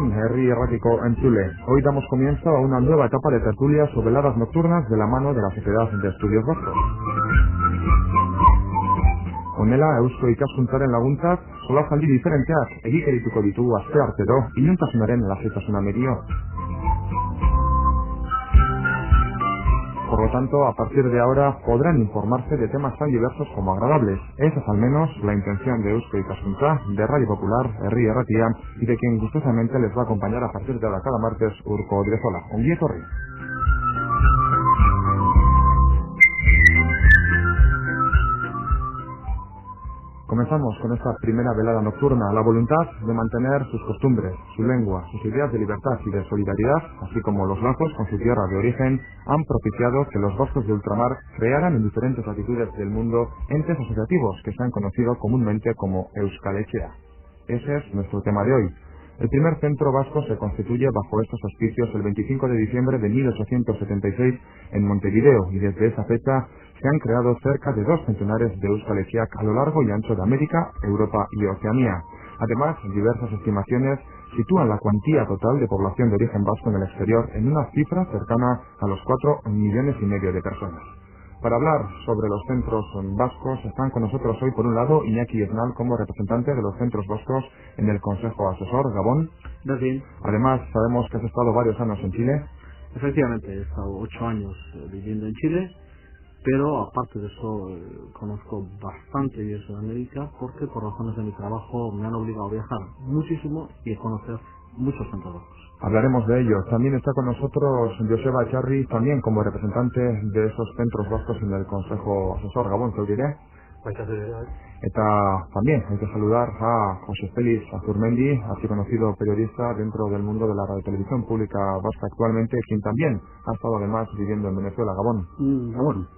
Gabón, Herri Errático en Chile. Hoy damos comienzo a una nueva etapa de tertulia sobre veladas nocturnas de la mano de la Sociedad de Estudios Vascos. Honela, Eusko ikaskuntzaren laguntzak, solasaldi diferenteak egiterituko ditu asteartero, iluntasunaren lasaitasuna medio. Por lo tanto, a partir de ahora podrán informarse de temas tan diversos como agradables. Esa es al menos la intención de Eusko Ikaskuntza, de Radio Popular, Herri Erratia, y de quien gustosamente les va a acompañar a partir de ahora cada martes Urko Odriozola. Ongi etorri. Comenzamos con esta primera velada nocturna, la voluntad de mantener sus costumbres, su lengua, sus ideas de libertad y de solidaridad, así como los lazos con su tierra de origen, han propiciado que los vascos de ultramar crearan en diferentes latitudes del mundo entes asociativos que se han conocido comúnmente como Euskal Etxea. Ese es nuestro tema de hoy. El primer centro vasco se constituye bajo estos auspicios el 25 de diciembre de 1876 en Montevideo y desde esa fecha se han creado cerca de 2 centenares de Euskal Etxeak a lo largo y ancho de América, Europa y Oceanía. Además, diversas estimaciones sitúan la cuantía total de población de origen vasco en el exterior en una cifra cercana a los 4,5 millones de personas. Para hablar sobre los centros vascos están con nosotros hoy, por un lado, Iñaki Esnal como representante de los centros vascos en el Consejo Asesor, Gabón. Bien. Además, sabemos que has estado varios años en Chile. Efectivamente, he estado 8 años viviendo en Chile, pero aparte de eso conozco bastante de Sudamérica porque por razones de mi trabajo me han obligado a viajar muchísimo y a conocer muchos centros vascos. Hablaremos de ello. También está con nosotros Joseba Echarri, también como representante de esos centros vascos en el Consejo Asesor, Gabón, te diré. También hay que saludar a José Félix Azurmendi, así conocido periodista dentro del mundo de la radiotelevisión pública vasca actualmente, quien también ha estado además viviendo en Venezuela, Gabón. Gabón.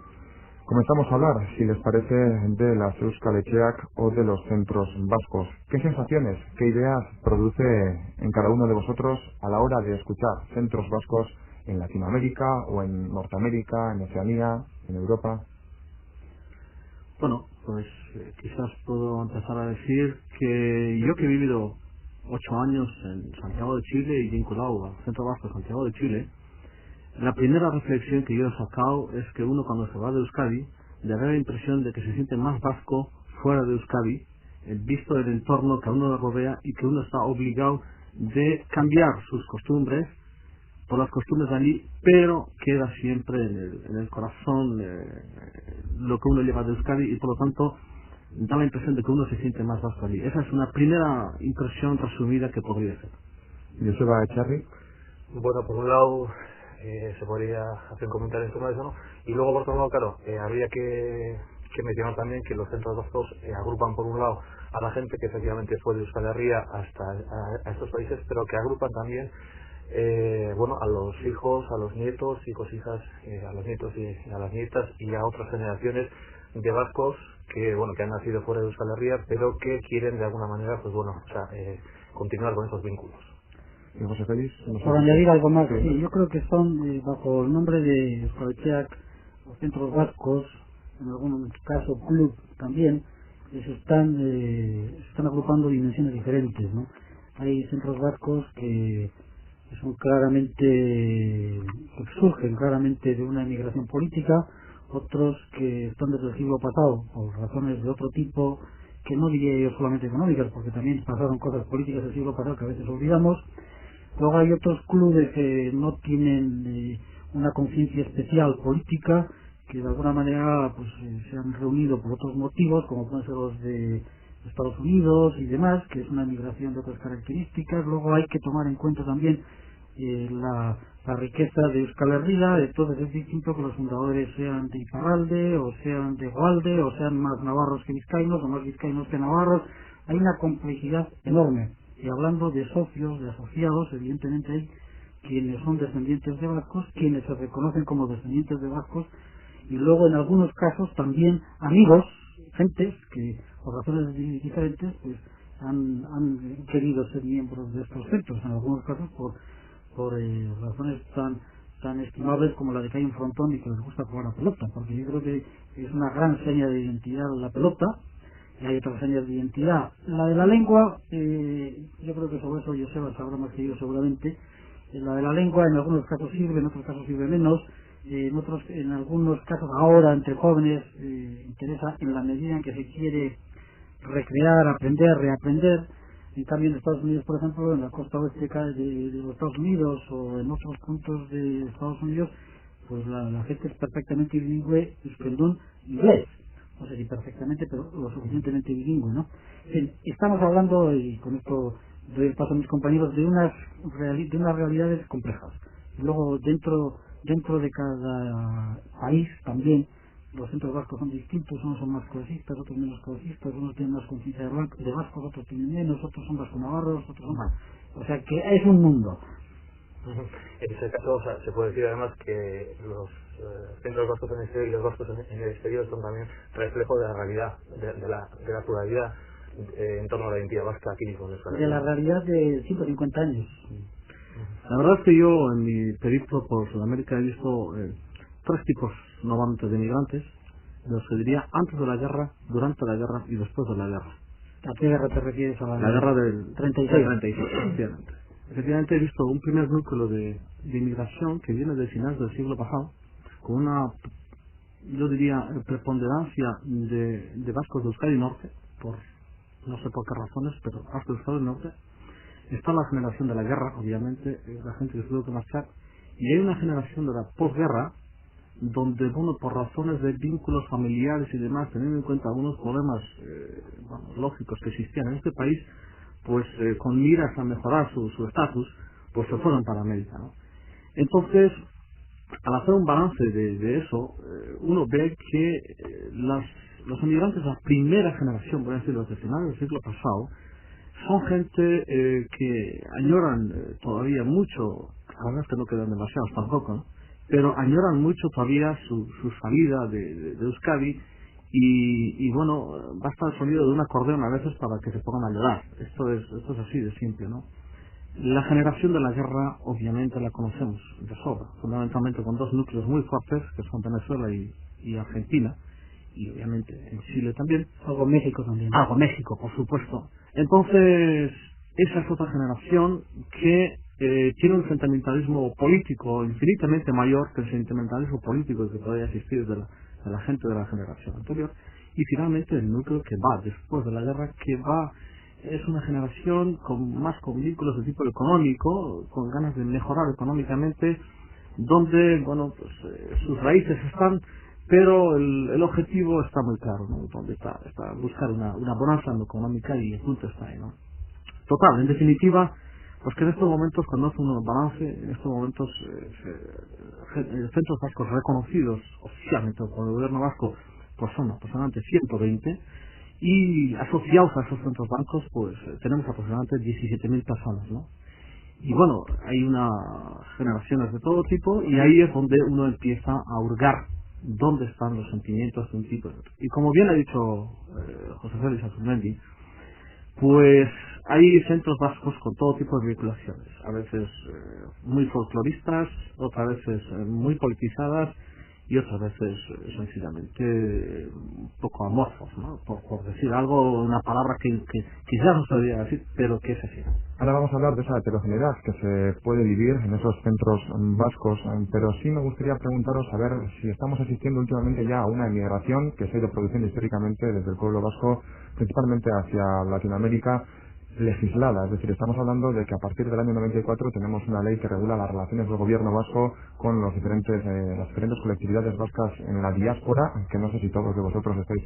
Comenzamos a hablar, si les parece, de las Euskal Etxeak o de los centros vascos. ¿Qué sensaciones, qué ideas produce en cada uno de vosotros a la hora de escuchar centros vascos en Latinoamérica o en Norteamérica, en Oceanía, en Europa? Bueno, pues quizás puedo empezar a decir que yo que he vivido 8 años en Santiago de Chile y vinculado al Centro Vasco de Santiago de Chile, la primera reflexión que yo he sacado es que uno cuando se va de Euskadi le da la impresión de que se siente más vasco fuera de Euskadi, visto el entorno que a uno le rodea y que uno está obligado de cambiar sus costumbres por las costumbres de allí, pero queda siempre en el corazón lo que uno lleva de Euskadi y por lo tanto da la impresión de que uno se siente más vasco allí. Esa es una primera impresión resumida que podría ser. Joseba Echarri. Bueno, por un lado se podría hacer un comentario encima de eso, ¿no? Y luego por otro lado, claro, habría que mencionar también que los centros vascos agrupan por un lado a la gente que efectivamente fue de Euskal Herria hasta a estos países, pero que agrupan también a los hijos, a los nietos, hijas, a los nietos y a las nietas y a otras generaciones de vascos que han nacido fuera de Euskal Herria, pero que quieren de alguna manera continuar con esos vínculos. ¿Y José Félix? Por añadir algo más, sí, yo creo que son bajo el nombre de Euskal Etxeak, los centros vascos, en algún caso club también, se están agrupando dimensiones diferentes, ¿no? Hay centros vascos que son claramente, que surgen claramente de una emigración política, otros que están desde el siglo pasado por razones de otro tipo, que no diría yo solamente económicas, porque también pasaron cosas políticas del siglo pasado que a veces olvidamos. Luego hay otros clubes que no tienen una conciencia especial política, que de alguna manera se han reunido por otros motivos, como pueden ser los de Estados Unidos y demás, que es una migración de otras características. Luego hay que tomar en cuenta también la riqueza de Euskal Herria. Entonces es distinto que los fundadores sean de Iparralde, o sean de Goalde, o sean más navarros que vizcaínos, o más vizcaínos que navarros. Hay una complejidad enorme. Y hablando de socios, de asociados, evidentemente hay quienes son descendientes de vascos, quienes se reconocen como descendientes de vascos, y luego en algunos casos también amigos, gentes que por razones diferentes han querido ser miembros de estos centros, en algunos casos por razones tan estimables como la de que hay un frontón y que les gusta jugar a pelota, porque yo creo que es una gran seña de identidad la pelota. y hay otras señas de identidad. La de la lengua, yo creo que sobre eso Joseba sabrá más que yo seguramente. La de la lengua en algunos casos sirve, en otros casos sirve menos. En algunos casos ahora entre jóvenes interesa en la medida en que se quiere recrear, aprender, reaprender. En cambio en Estados Unidos, por ejemplo, en la costa oeste de los Estados Unidos o en otros puntos de Estados Unidos, pues la gente es perfectamente bilingüe, perdón, inglés. No sé si perfectamente, pero lo suficientemente bilingüe, ¿no? Bien, estamos hablando, y con esto doy el paso a mis compañeros, de unas realidades complejas. Y luego dentro de cada país también los centros vascos son distintos, unos son más clasistas, otros menos clasistas, unos tienen más conciencia de vascos, otros tienen menos, otros son vasco-navarros, otros son más. O sea que es un mundo. En ese caso, o sea, se puede decir además que los centros vascos en el exterior y los vascos en el exterior son también reflejo de la realidad, de la pluralidad en torno a la identidad vasca aquí con Euskal Herria. De la realidad de 150 años. La verdad es que yo en mi periplo por Sudamérica he visto tres tipos normalmente de migrantes, de los que diría antes de la guerra, durante la guerra y después de la guerra. ¿A qué guerra te refieres? A La guerra del 36. 36, efectivamente. Efectivamente he visto un primer núcleo de inmigración que viene de finales del siglo pasado, con una, yo diría, preponderancia de vascos de Euskadi Norte, por no sé por qué razones, pero vascos de Euskadi Norte. Está la generación de la guerra, obviamente, la gente que se tuvo que marchar, y hay una generación de la posguerra, donde, bueno, por razones de vínculos familiares y demás, teniendo en cuenta algunos problemas lógicos que existían en este país, pues con miras a mejorar su estatus, pues se fueron para América, ¿no? Entonces, al hacer un balance de eso, uno ve que los emigrantes, la primera generación, por decirlo, desde finales del siglo pasado, son gente que añoran todavía mucho, la verdad es que no quedan demasiados tampoco, ¿no? Pero añoran mucho todavía su salida de Euskadi y bueno, basta el sonido de un acordeón a veces para que se pongan a llorar. Esto es así de simple, ¿no? La generación de la guerra obviamente la conocemos de sobra, fundamentalmente con dos núcleos muy fuertes que son Venezuela y Argentina, y obviamente en Chile también. Algo México también. Algo México, por supuesto. Entonces, esa es otra generación que tiene un sentimentalismo político infinitamente mayor que el sentimentalismo político que todavía existir de la gente de la generación anterior. Y finalmente el núcleo que va después de la guerra, es una generación con vínculos de tipo económico, con ganas de mejorar económicamente, donde, bueno, pues sus raíces están, pero el objetivo está muy claro, ¿no? Donde está buscar una bonanza económica y el punto está ahí, ¿no? Total, en definitiva, pues que en estos momentos, cuando hace un balance, en estos momentos centros vascos reconocidos oficialmente por el gobierno vasco, pues son aproximadamente 120, y asociados a esos centros bancos, pues tenemos aproximadamente 17.000 personas, ¿no? Y bueno, hay unas generaciones de todo tipo, y ahí es donde uno empieza a hurgar dónde están los sentimientos de un tipo y de otro. Y como bien ha dicho José Félix Azurmendi, pues hay centros vascos con todo tipo de vinculaciones, a veces muy folcloristas, otras veces muy politizadas y otras veces sencillamente un poco amorfos, ¿no? Por decir algo, una palabra que quizás no se debería decir, pero que es así. Ahora vamos a hablar de esa heterogeneidad que se puede vivir en esos centros vascos, pero sí me gustaría preguntaros a ver si estamos asistiendo últimamente ya a una emigración que se ha ido produciendo históricamente desde el pueblo vasco, principalmente hacia Latinoamérica, legislada, es decir, estamos hablando de que a partir del año 94 tenemos una ley que regula las relaciones del gobierno vasco con las diferentes colectividades vascas en la diáspora, que no sé si todos de vosotros estáis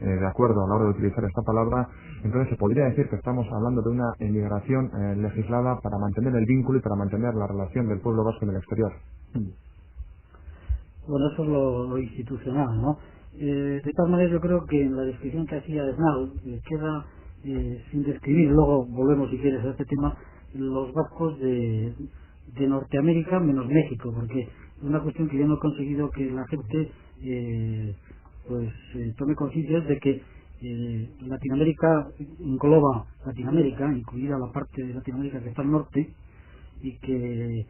de acuerdo a la hora de utilizar esta palabra. Entonces se podría decir que estamos hablando de una emigración legislada para mantener el vínculo y para mantener la relación del pueblo vasco en el exterior. Bueno, eso es lo institucional, ¿no? De todas maneras, yo creo que en la descripción que hacía Esnal queda sin describir, luego volvemos si quieres a este tema, los vascos de Norteamérica menos México, porque es una cuestión que yo no he conseguido que la gente tome conciencia de que Latinoamérica engloba Latinoamérica, incluida la parte de Latinoamérica que está al norte, y que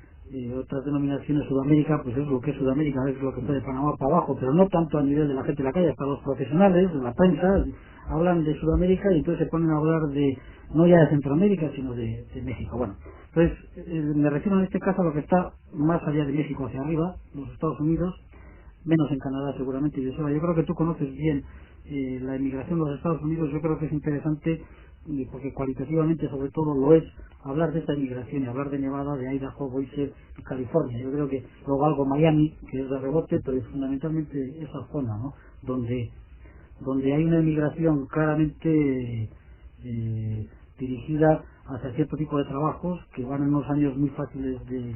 otras denominaciones Sudamérica, pues es lo que es Sudamérica, es lo que está de Panamá para abajo, pero no tanto a nivel de la gente de la calle, hasta los profesionales, de la prensa, hablan de Sudamérica y entonces se ponen a hablar no ya de Centroamérica, sino de México. Bueno, entonces me refiero en este caso a lo que está más allá de México hacia arriba, los Estados Unidos, menos en Canadá seguramente. Yo creo que tú conoces bien la emigración de los Estados Unidos. Yo creo que es interesante porque cualitativamente sobre todo lo es hablar de esta emigración y hablar de Nevada, de Idaho, Boise y California. Yo creo que luego algo Miami, que es de rebote, pero es fundamentalmente esa zona, ¿no? donde hay una emigración claramente dirigida hacia cierto tipo de trabajos que van en unos años muy fáciles de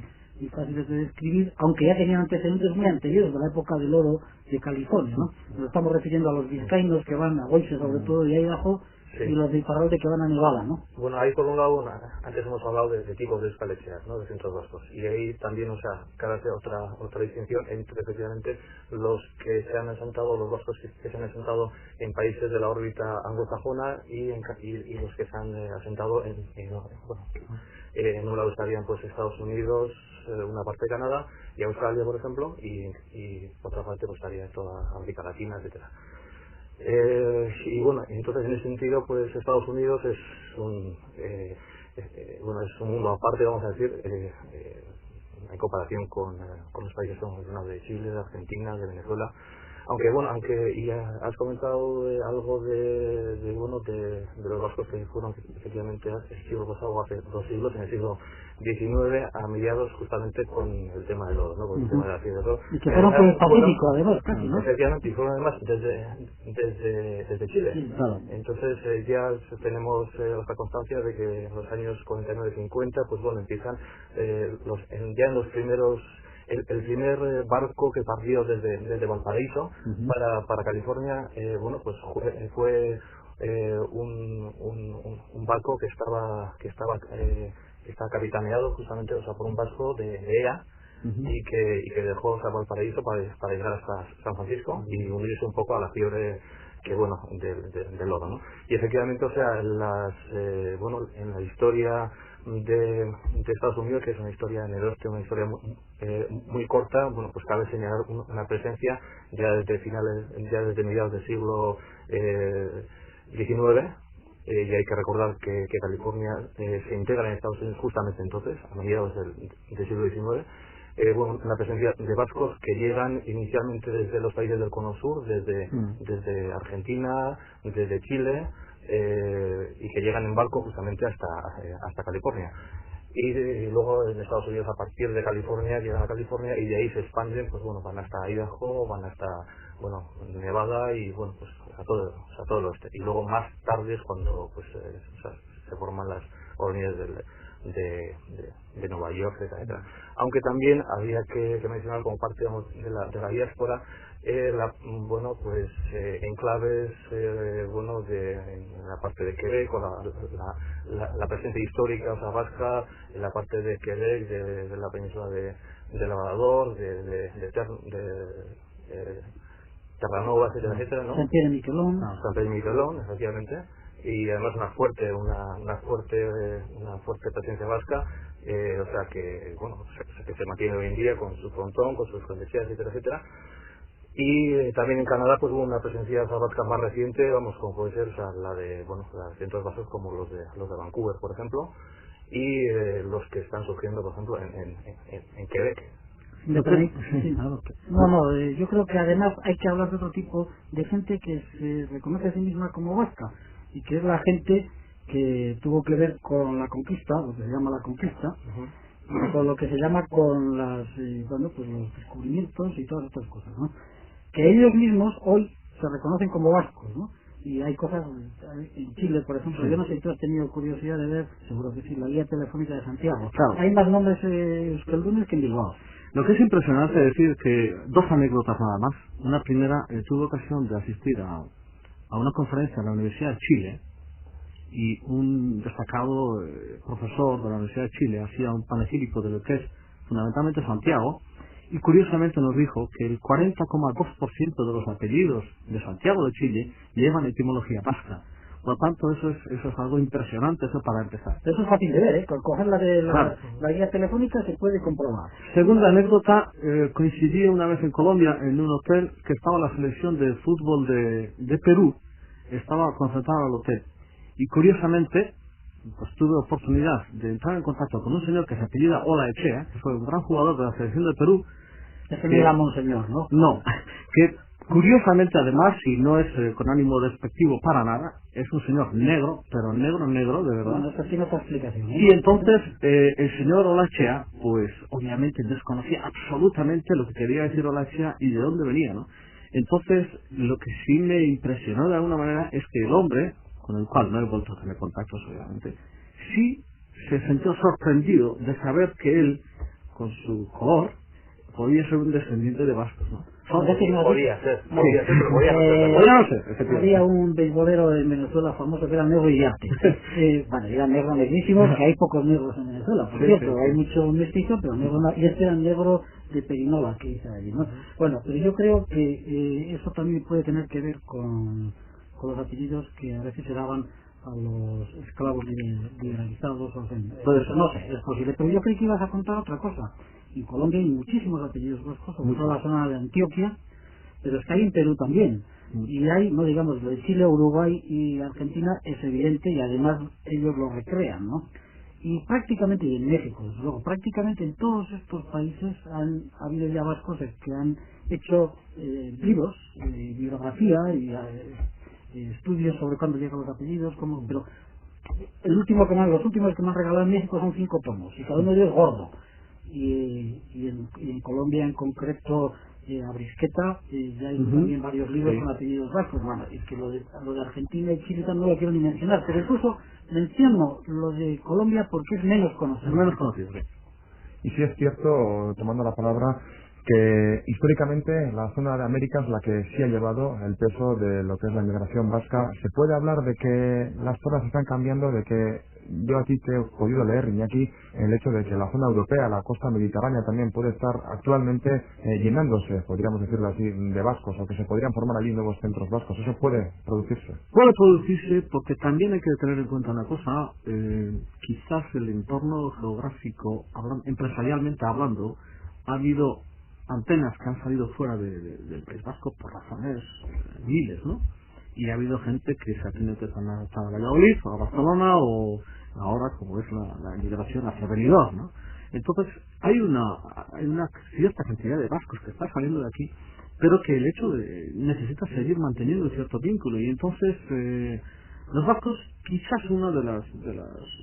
describir, aunque ya tenían antecedentes muy anteriores de la época del oro de California, ¿no? Nos estamos refiriendo a los vizcaínos que van a Boise sobre todo y a Idaho, sí, y los de Iparralde que van a Nevada, ¿no? Bueno, ahí por un lado, antes hemos hablado de tipos de escalecheas, ¿no? De centros vascos, y ahí también, o sea, cada vez otra distinción entre efectivamente los que se han asentado, los vascos que se han asentado en países de la órbita anglosajona y los que se han asentado en un lado estarían pues Estados Unidos, una parte de Canadá y Australia, por ejemplo, y otra parte pues estaría toda América Latina, etcétera. Y bueno, entonces en ese sentido pues Estados Unidos es un mundo aparte, vamos a decir, en comparación con los países como de Chile, de Argentina, de Venezuela. Aunque ya has comentado algo de los vascos que fueron efectivamente el siglo pasado, hace 2 siglos, en el siglo XIX, a mediados justamente con el tema del oro, ¿no? Con el tema de la fiebre del oro. Y que fueron por el Pacífico, además, casi, ¿no? Efectivamente, y fueron además desde Chile. Sí, claro. Entonces ya tenemos la constancia de que en los años 49-50, pues bueno, empiezan ya en los primeros. El primer barco que partió desde Valparaíso para California, fue un barco que estaba capitaneado justamente, o sea, por un vasco de EA, y que dejó Valparaíso para llegar hasta San Francisco y unirse un poco a la fiebre del oro, ¿no? Y efectivamente, o sea, en la historia de Estados Unidos, que es una historia en el oeste, una historia muy corta, bueno, pues cabe señalar una presencia ya desde mediados del siglo XIX, y hay que recordar que California se integra en Estados Unidos justamente entonces, a mediados del siglo XIX. Una presencia de vascos que llegan inicialmente desde los países del Cono Sur, desde Argentina, desde Chile, y que llegan en barco justamente hasta California. Y luego en Estados Unidos, a partir de California, llegan a California y de ahí se expanden, pues bueno, van hasta Idaho, van hasta Nevada y bueno, pues a todo el oeste. Y luego más tarde es cuando pues se forman las colonias de Nueva York, etcétera. Aunque también habría que mencionar como parte de la diáspora enclaves en la parte de Quebec, o la presencia histórica, o sea, vasca, en la parte de Quebec, de la península de Labrador, de Terranova, etcétera, ¿no? San Pedro y Miquelón. San Pedro y Miquelón, efectivamente, y además una fuerte presencia vasca, o sea que se mantiene hoy en día con su frontón, con sus fronteras, etcétera. Y también en Canadá pues hubo una presencia vasca más reciente, como puede ser, o sea, la de centros vascos como los de Vancouver, por ejemplo, y los que están surgiendo, por ejemplo, en Quebec. Yo creo que además hay que hablar de otro tipo de gente que se reconoce a sí misma como vasca, y que es la gente que tuvo que ver con la conquista, lo que se llama la conquista, con lo que se llama con los descubrimientos y todas estas cosas, ¿no? Que ellos mismos hoy se reconocen como vascos, ¿no? Y hay cosas en Chile, por ejemplo, yo no sé si tú has tenido curiosidad de ver, seguro que sí, la guía telefónica de Santiago. Claro. Hay más nombres euskaldunes que en Bilbao. Lo que es impresionante es decir que 2 anécdotas nada más. Una primera, tuve ocasión de asistir a una conferencia en la Universidad de Chile, y un destacado profesor de la Universidad de Chile hacía un panegírico de lo que es fundamentalmente Santiago, y curiosamente nos dijo que el 40,2% de los apellidos de Santiago de Chile llevan etimología vasca. Por lo tanto, eso es algo impresionante, eso para empezar. Eso es fácil de ver, con coger la guía telefónica se puede comprobar. Segunda anécdota, coincidí una vez en Colombia en un hotel que estaba la selección de fútbol de Perú estaba concentrado al hotel. Y curiosamente, pues tuve oportunidad de entrar en contacto con un señor que se apellida Olaechea, que fue un gran jugador de la selección de Perú. Ese no era Monseñor, ¿no? No, que curiosamente además, y no es con ánimo despectivo para nada, es un señor negro, pero negro, de verdad. Bueno, eso tiene otra explicación, ¿eh? Y entonces el señor Olaechea, pues obviamente desconocía absolutamente lo que quería decir Olaechea y de dónde venía, ¿no? Entonces, lo que sí me impresionó de alguna manera es que el hombre, con el cual no he vuelto a tener contactos obviamente, sí se sintió sorprendido de saber que él, con su color, podía ser un descendiente de vascos, ¿no? Podía ser, pero podía no ser. No sé, Había un beisbolero en Venezuela famoso que era negro y arte. Bueno, era negro negrísimo, que hay pocos negros en Venezuela, por cierto, hay mucho mestizo, pero negro, y este era negro de Perinola, que dice allí, ¿no? Bueno, pero yo creo que eso también puede tener que ver con los apellidos que a veces se daban a los esclavos liberalizados, o sea, puede ser. no sé, es posible, pero yo creí que ibas a contar otra cosa. En Colombia hay muchísimos apellidos vascos, sobre todo la zona de Antioquia, pero es que hay en Perú también. Y hay, no digamos, lo de Chile, Uruguay y Argentina es evidente y además ellos lo recrean, ¿no? Y prácticamente, y en México, desde luego, prácticamente en todos estos países ha habido ya vascos que han hecho libros, bibliografía y estudios sobre cuándo llegan los apellidos, cómo, pero los últimos que me han regalado en México son 5 tomos y cada uno de ellos es gordo. Y en Colombia en concreto a Brisqueta ya hay también varios libros con apellidos vascos. Bueno, es que lo de Argentina y Chile no lo quiero ni mencionar, pero incluso menciono lo de Colombia porque es menos conocido. Y sí es cierto, tomando la palabra, que históricamente la zona de América es la que sí ha llevado el peso de lo que es la inmigración vasca. ¿Se puede hablar de que las zonas están cambiando, de que yo a ti te he podido leer, Iñaki, el hecho de que la zona europea, la costa mediterránea también puede estar actualmente llenándose, podríamos decirlo así, de vascos, o que se podrían formar allí nuevos centros vascos? ¿Eso puede producirse? Puede producirse porque también hay que tener en cuenta una cosa, quizás el entorno geográfico, empresarialmente hablando, ha habido antenas que han salido fuera del País Vasco por razones miles, ¿no? Y ha habido gente que se ha tenido que adaptar a Valladolid o a Barcelona o ahora como es la migración hacia Benidorm, ¿no? Entonces hay una cierta cantidad de vascos que está saliendo de aquí, pero que el hecho de necesita seguir manteniendo cierto vínculo y entonces los vascos quizás una de las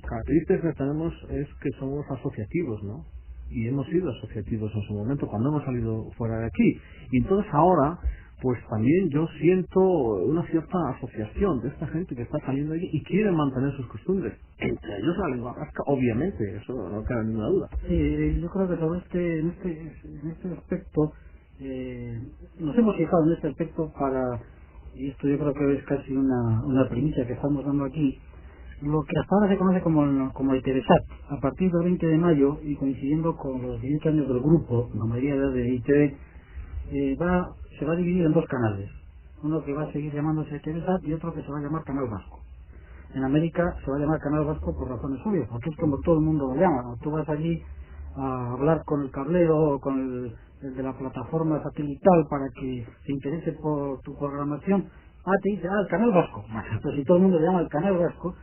características que tenemos es que somos asociativos, ¿no? Y hemos sido asociativos en su momento cuando hemos salido fuera de aquí. Y entonces ahora, pues también yo siento una cierta asociación de esta gente que está saliendo allí y quiere mantener sus costumbres. Entre ellos la lengua vasca, obviamente, eso no cabe ninguna duda. Sí, yo creo que sobre en este aspecto, nos hemos fijado en este aspecto y esto yo creo que es casi una primicia que estamos dando aquí, lo que hasta ahora se conoce como el Telesat. A partir del 20 de mayo y coincidiendo con los 10 años del grupo, la mayoría de ITV, se va a dividir en 2 canales. Uno que va a seguir llamándose Telesat y otro que se va a llamar Canal Vasco. En América se va a llamar Canal Vasco por razones obvias, porque es como todo el mundo lo llama. Cuando tú vas allí a hablar con el cablero o con el de la plataforma satelital para que se interese por tu programación, te dice, el Canal Vasco. Pero si todo el mundo le llama el Canal Vasco,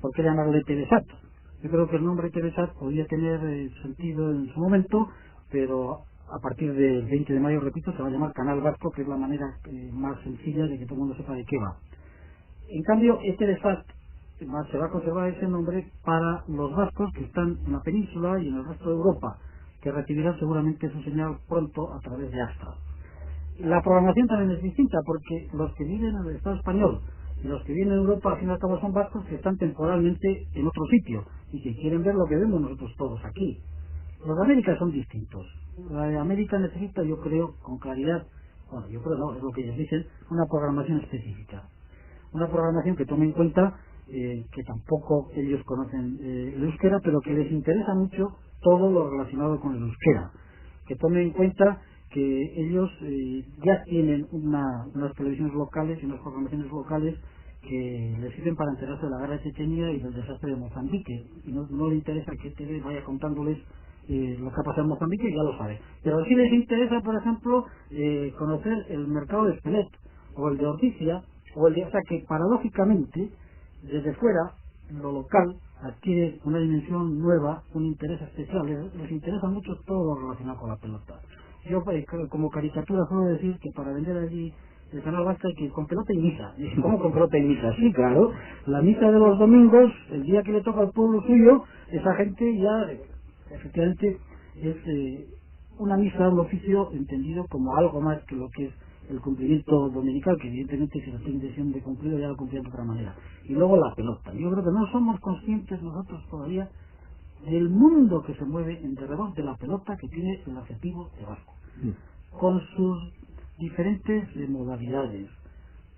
¿por qué llamarle Telesat? Yo creo que el nombre Telesat podría tener sentido en su momento, pero a partir del 20 de mayo, repito, se va a llamar Canal Vasco, que es la manera más sencilla de que todo el mundo sepa de qué va. En cambio, Telesat se va a conservar ese nombre para los vascos que están en la península y en el resto de Europa, que recibirán seguramente su señal pronto a través de Astra. La programación también es distinta, porque los que viven en el Estado español y los que vienen en Europa, al fin y al cabo, son vascos que están temporalmente en otro sitio y que quieren ver lo que vemos nosotros todos aquí. Los de América son distintos. La de América necesita, yo creo, con claridad, yo creo no, es lo que ellos dicen, una programación específica. Una programación que tome en cuenta que tampoco ellos conocen el euskera, pero que les interesa mucho todo lo relacionado con el euskera. Que tome en cuenta que ellos ya tienen unas televisiones locales y unas programaciones locales que les sirven para enterarse de la guerra de Chechenia y del desastre de Mozambique, y no les interesa que TV vaya contándoles lo que ha pasado en Mozambique, ya lo sabe, pero sí les interesa, por ejemplo, conocer el mercado de Espelette o el de Orticia o sea que paradójicamente, desde fuera, lo local adquiere una dimensión nueva, un interés especial. Les interesa mucho todo lo relacionado con la pelota. Yo, como caricatura, suelo decir que para vender allí el Canal Vasco hay que ir con pelota y misa. Y ¿cómo con pelota y misa? Sí, claro. La misa de los domingos, el día que le toca al pueblo suyo, esa gente ya, efectivamente, es una misa, un oficio entendido como algo más que lo que es el cumplimiento dominical, que evidentemente si la tiene intención de cumplirlo ya lo cumplirá de otra manera. Y luego la pelota. Yo creo que no somos conscientes nosotros todavía del mundo que se mueve en derredor de la pelota que tiene el adjetivo de vasco, con sus diferentes modalidades,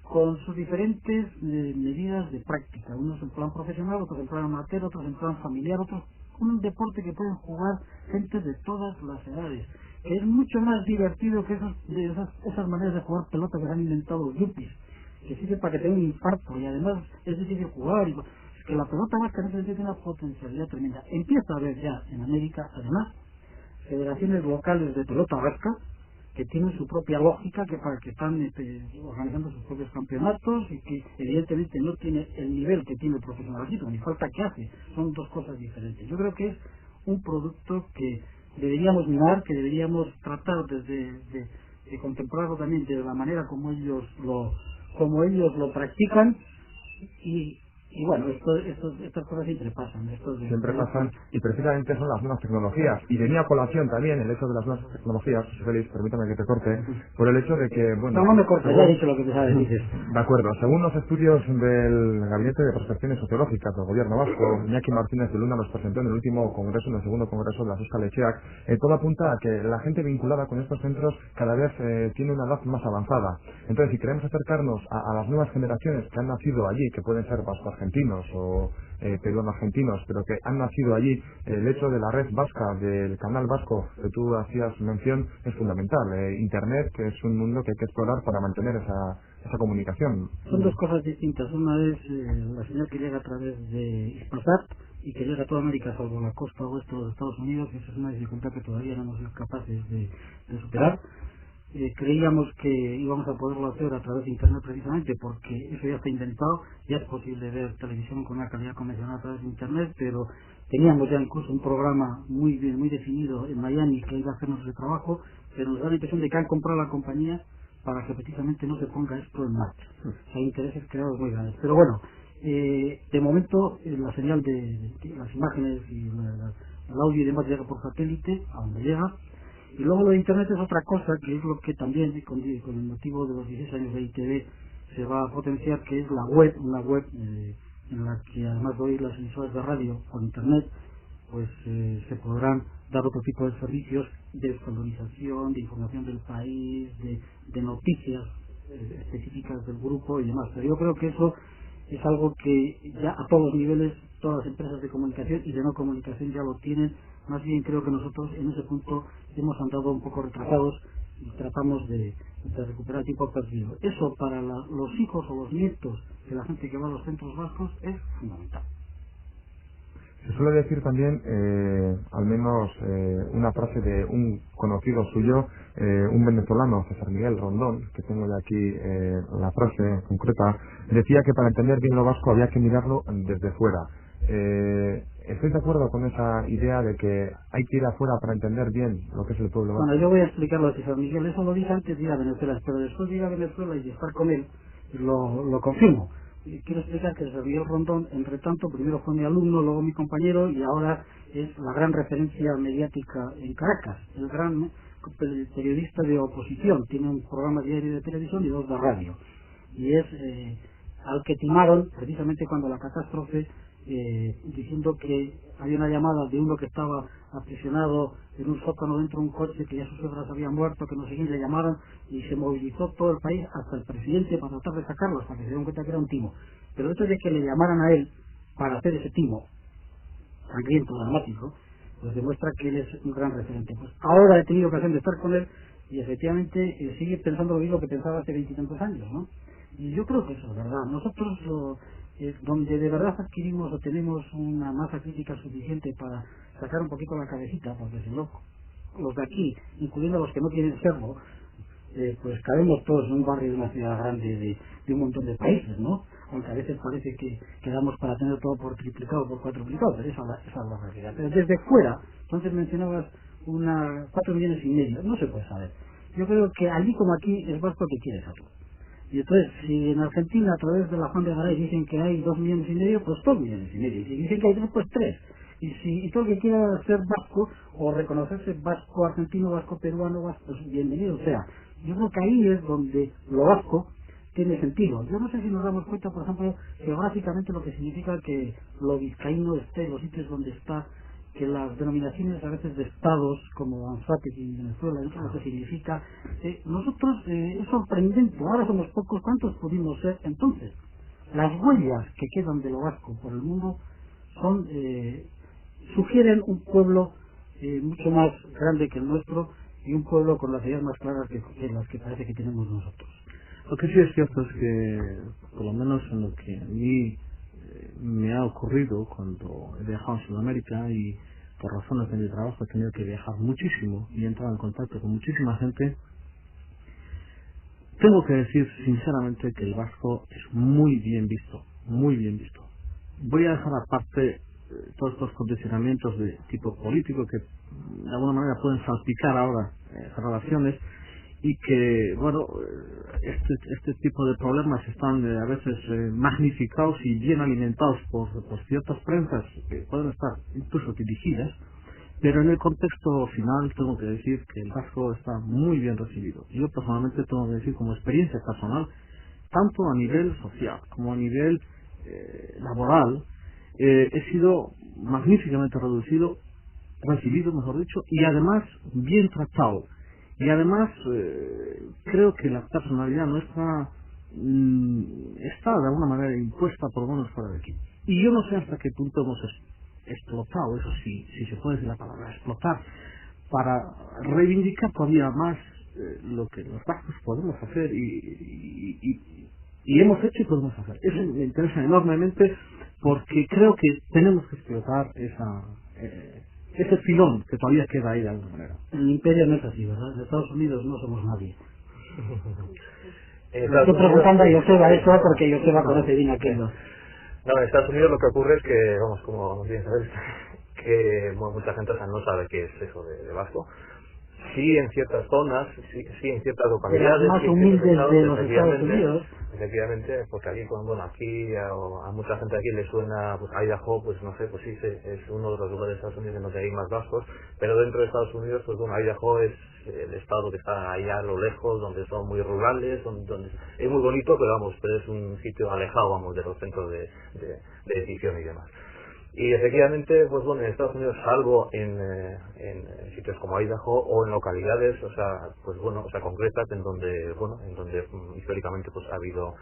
con sus diferentes medidas de práctica, unos en plan profesional, otros en plan amateur, otros en plan familiar, otros un deporte que pueden jugar gente de todas las edades, que es mucho más divertido que esas maneras de jugar pelota que se han inventado los yuppies, que sirve para que tenga un infarto y además es difícil jugar. Es que la pelota vasca en ese sentido tiene una potencialidad tremenda. Empieza a haber ya en América, además, federaciones locales de pelota vasca que tienen su propia lógica, que están organizando sus propios campeonatos y que evidentemente no tiene el nivel que tiene el profesionalismo, ni falta que hace, son dos cosas diferentes. Yo creo que es un producto que deberíamos mirar, que deberíamos tratar de contemplarlo también de la manera como ellos lo practican y bueno, estas cosas siempre pasan. Siempre pasan, y precisamente son las nuevas tecnologías. Y venía a colación también el hecho de las nuevas tecnologías, Félix, permítame que te corte, por el hecho de que, bueno... No me cortes, ya he dicho lo que te sabes decir. De acuerdo, según los estudios del Gabinete de Prospecciones Sociológicas del Gobierno Vasco, Iñaki Martínez de Luna nos presentó en el último congreso, en el segundo congreso de la Euskal Etxeak, todo apunta a que la gente vinculada con estos centros cada vez tiene una edad más avanzada. Entonces, si queremos acercarnos a las nuevas generaciones que han nacido allí, que pueden ser vasco argentinos o peruano argentinos, pero que han nacido allí, el hecho de la red vasca, del canal vasco que tú hacías mención, es fundamental. Internet, que es un mundo que hay que explorar para mantener esa comunicación. Son dos cosas distintas. Una es la señal que llega a través de Hispasat y que llega a toda América, salvo la costa oeste de los Estados Unidos, y esa es una dificultad que todavía no hemos sido capaces de superar. Creíamos que íbamos a poderlo hacer a través de Internet precisamente porque eso ya está inventado, ya es posible ver televisión con una calidad convencional a través de Internet, pero teníamos ya incluso un programa muy bien, muy definido en Miami que iba a hacernos ese trabajo, pero nos da la impresión de que han comprado la compañía para que precisamente no se ponga esto en marcha. Hay intereses creados muy grandes. Pero bueno, de momento la señal de las imágenes y el audio y demás llega por satélite a donde llega. Y luego lo de Internet es otra cosa, que es lo que también, con el motivo de los 16 años de ITV, se va a potenciar, que es la web, una web en la que además de oír las emisoras de radio por Internet, pues se podrán dar otro tipo de servicios de descolonización, de información del país, de noticias específicas del grupo y demás. Pero yo creo que eso es algo que ya a todos los niveles, todas las empresas de comunicación y de no comunicación ya lo tienen. Más bien creo que nosotros en ese punto hemos andado un poco retrasados y tratamos de recuperar tiempo perdido. Eso para los hijos o los nietos de la gente que va a los centros vascos es fundamental. Se suele decir también, al menos una frase de un conocido suyo, un venezolano, César Miguel Rondón, que tengo ya aquí la frase concreta, decía que para entender bien lo vasco había que mirarlo desde fuera. ¿Estoy de acuerdo con esa idea de que hay que ir afuera para entender bien lo que es el pueblo vasco? Bueno, yo voy a explicarlo a César Miguel. Eso lo dije antes de ir a Venezuela, pero después de ir a Venezuela y de estar con él, lo confirmo. Quiero explicar que César Miguel Rondón, entre tanto, primero fue mi alumno, luego mi compañero y ahora es la gran referencia mediática en Caracas, el gran periodista de oposición. Tiene un programa diario de televisión y 2 de radio. Y es al que timaron precisamente cuando la catástrofe, diciendo que había una llamada de uno que estaba aprisionado en un sótano dentro de un coche, que ya sus suegras habían muerto, que no sé quién, le llamaron y se movilizó todo el país, hasta el presidente, para tratar de sacarlo, hasta que se dieron cuenta que era un timo. Pero el hecho de que le llamaran a él para hacer ese timo sangriento, dramático, pues demuestra que él es un gran referente. Pues ahora he tenido ocasión de estar con él y efectivamente sigue pensando lo mismo que pensaba hace 20 y tantos años, ¿no? Y yo creo que eso es verdad. Nosotros donde de verdad adquirimos o tenemos una masa crítica suficiente para sacar un poquito la cabecita, porque si no, los de aquí, incluyendo los que no quieren serlo, pues cabemos todos en un barrio de una ciudad grande de un montón de países, ¿no? Aunque a veces parece que damos para tener todo por triplicado, por cuatruplicado, pero esa es la realidad. Pero desde fuera, entonces mencionabas 4,5 millones, no se puede saber. Yo creo que allí como aquí es vasco que quiere serlo. Y entonces, si en Argentina a través de la Juan de Garay dicen que hay 2,5 millones, pues 2,5 millones. Y si dicen que hay 3, pues 3. Y todo el que quiera ser vasco o reconocerse vasco argentino, vasco peruano, vasco, pues bienvenido sea. Yo creo que ahí es donde lo vasco tiene sentido. Yo no sé si nos damos cuenta, por ejemplo, geográficamente lo que significa que lo vizcaíno esté en los sitios donde está, que las denominaciones a veces de estados, como Anzoátegui en Venezuela, eso lo que significa. Nosotros, es sorprendente, ahora somos pocos, ¿cuántos pudimos ser entonces? Las huellas que quedan de lo vasco por el mundo son, sugieren un pueblo mucho más grande que el nuestro y un pueblo con las ideas más claras que las que parece que tenemos nosotros. Lo que sí es cierto es que, por lo menos en lo que a mí me ha ocurrido cuando he viajado a Sudamérica y por razones de mi trabajo he tenido que viajar muchísimo y he entrado en contacto con muchísima gente, tengo que decir sinceramente que el vasco es muy bien visto, muy bien visto. Voy a dejar aparte todos estos condicionamientos de tipo político que de alguna manera pueden salpicar ahora relaciones y que, bueno, este tipo de problemas están a veces magnificados y bien alimentados por ciertas prensas que pueden estar incluso dirigidas, pero en el contexto final tengo que decir que el vasco está muy bien recibido. Yo personalmente tengo que decir, como experiencia personal, tanto a nivel social como a nivel laboral, he sido magníficamente recibido, mejor dicho, y además bien tratado. Y además creo que la personalidad nuestra está de alguna manera impuesta por lo menos fuera de aquí. Y yo no sé hasta qué punto hemos explotado, eso sí, si se puede decir la palabra explotar, para reivindicar todavía más lo que los vascos podemos hacer y hemos hecho y podemos hacer. Eso me interesa enormemente porque creo que tenemos que explotar ese filón que todavía queda ahí de alguna manera. El imperio no es así, ¿verdad? En Estados Unidos no somos nadie. Estoy preguntando a Joseba eso porque Joseba conoce bien aquello. No, en Estados Unidos lo que ocurre es que, vamos, como bien sabéis, que mucha gente no sabe qué es eso de vasco. Sí, en ciertas zonas, sí en ciertas localidades. De las más humildes de los Estados Unidos. Efectivamente, porque aquí, bueno, aquí a mucha gente aquí le suena, pues Idaho, pues no sé, pues sí, es uno de los lugares de Estados Unidos en donde hay más vascos, pero dentro de Estados Unidos, pues bueno, Idaho es el estado que está allá a lo lejos, donde son muy rurales, donde es muy bonito, pero es un sitio alejado, vamos, de los centros de decisión y demás. Y efectivamente, pues bueno, en Estados Unidos, salvo en sitios como Idaho o en localidades, o sea, pues bueno, o sea, concretas en donde históricamente pues ha habido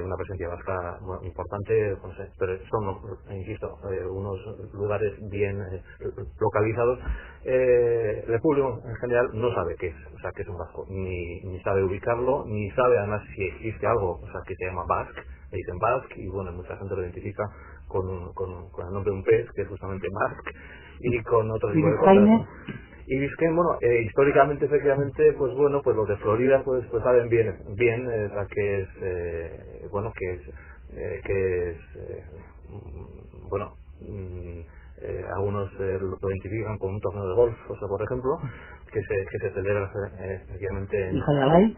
una presencia vasca importante, no sé, pero son, insisto, unos lugares bien localizados. El público en general no sabe qué es, o sea, qué es un vasco, ni sabe ubicarlo, ni sabe además si existe algo, o sea, que se llama Basque, le dicen Basque, y bueno, mucha gente lo identifica con el nombre de un pez, que es justamente Basque, y con otro tipo de cosas. Y Biscayne, bueno, históricamente, efectivamente, pues bueno, pues los de Florida pues saben bien, o sea, que es, bueno, bueno, algunos lo identifican con un torneo de golf, o sea, por ejemplo, que se celebra efectivamente en Hialeah.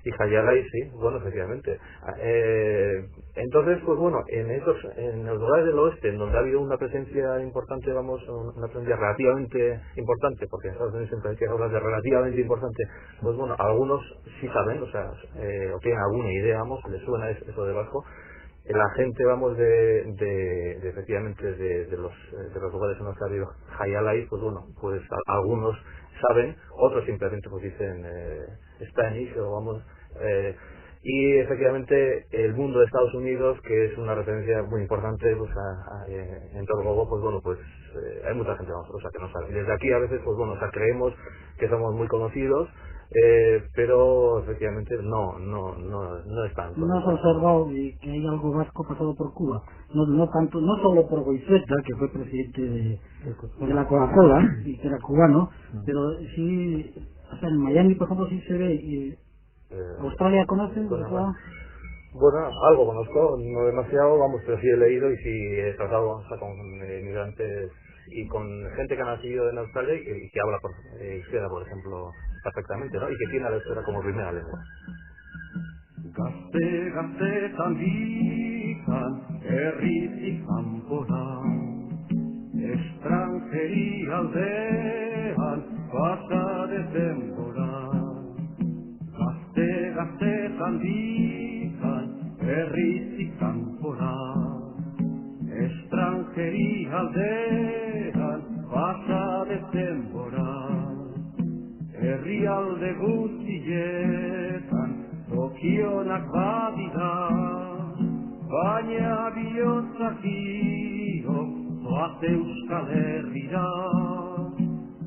Y Hialeah, sí, bueno, efectivamente. Entonces, pues bueno, en los lugares del oeste, en donde ha habido una presencia importante, vamos, una presencia relativamente importante, porque en Estados Unidos siempre hay que hablar de relativamente importante, pues bueno, algunos sí saben, o sea, o tienen alguna idea, vamos, les suena eso de vasco. La gente, vamos, efectivamente de los lugares en los que ha habido Hialeah, pues bueno, pues algunos saben, otros simplemente pues dicen Spanish o vamos, y efectivamente el mundo de Estados Unidos, que es una referencia muy importante pues en todo el globo, pues bueno, pues hay mucha gente, vamos, o sea, que no sabe. Desde aquí a veces pues bueno, o sea, creemos que somos muy conocidos, pero efectivamente no es tanto. ¿No has observado que hay algo vasco pasado por Cuba? No solo por Goizueta, que fue presidente de la Coca-Cola y que era cubano, pero sí O sea, en Miami, por ejemplo, sí se ve. Y ¿Australia conoces? Bueno, algo conozco, no demasiado, vamos, pero sí he leído y sí he tratado, o sea, con inmigrantes y con gente que ha nacido en Australia y que habla euskera, por ejemplo, perfectamente, ¿no? Y que tiene la euskera como primera lengua. Gazte, gaztetan bitan, herritik kanpora, estrangeria aldean, pasa de denbora. Gazte, gaztetan bitan, herritik kanpora, estrangeria aldean, pasa de denbora. Herrialde guztietan, tokionak badira, baina bihotzak dio, zoaz Euskal Herrira.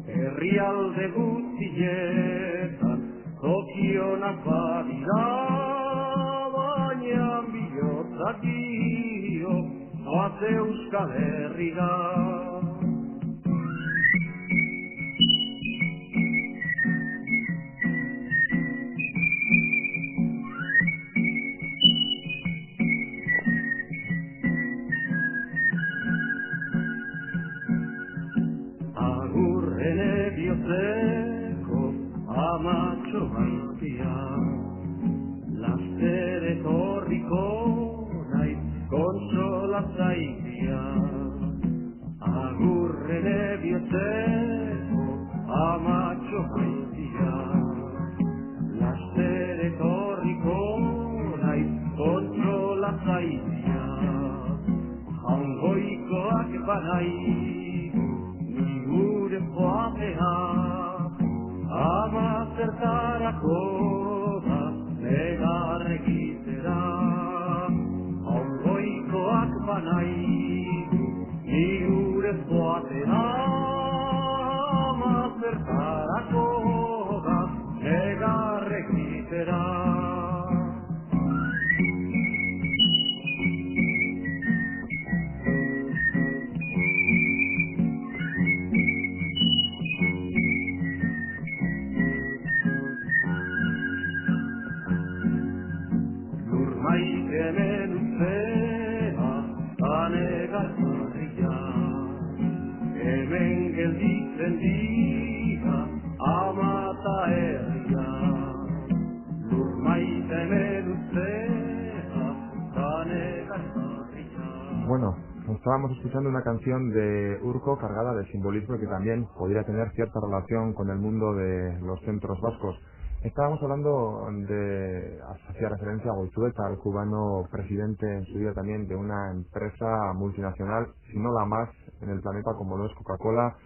Herrialde guztietan, tokionak badira, baina bihotzak dio, zoaz Euskal Herrira. Agurrene bihotzeko amatxo maiztia, laster etorriko nahi kontsolatzaitia. Agurrene bihotzeko amatxo maiztia, laster etorriko nahi kontsolatzaitia. Jaungoikoak banai gure joatea, ama zertarako da negar egitera. Ongoikoak banai, ni gure joatea, ama zertarako da negar egitera. Hemen uzea, anegarria, hemen gelditzen dira, ama eta herria. Lur maite hemen uzea, anegarria. Bueno, estábamos escuchando una canción de Urko cargada de simbolismo que también podría tener cierta relación con el mundo de los centros vascos. Estábamos hablando hacía referencia a Goizueta, al cubano presidente en su día también de una empresa multinacional, si no la más en el planeta como lo es Coca-Cola,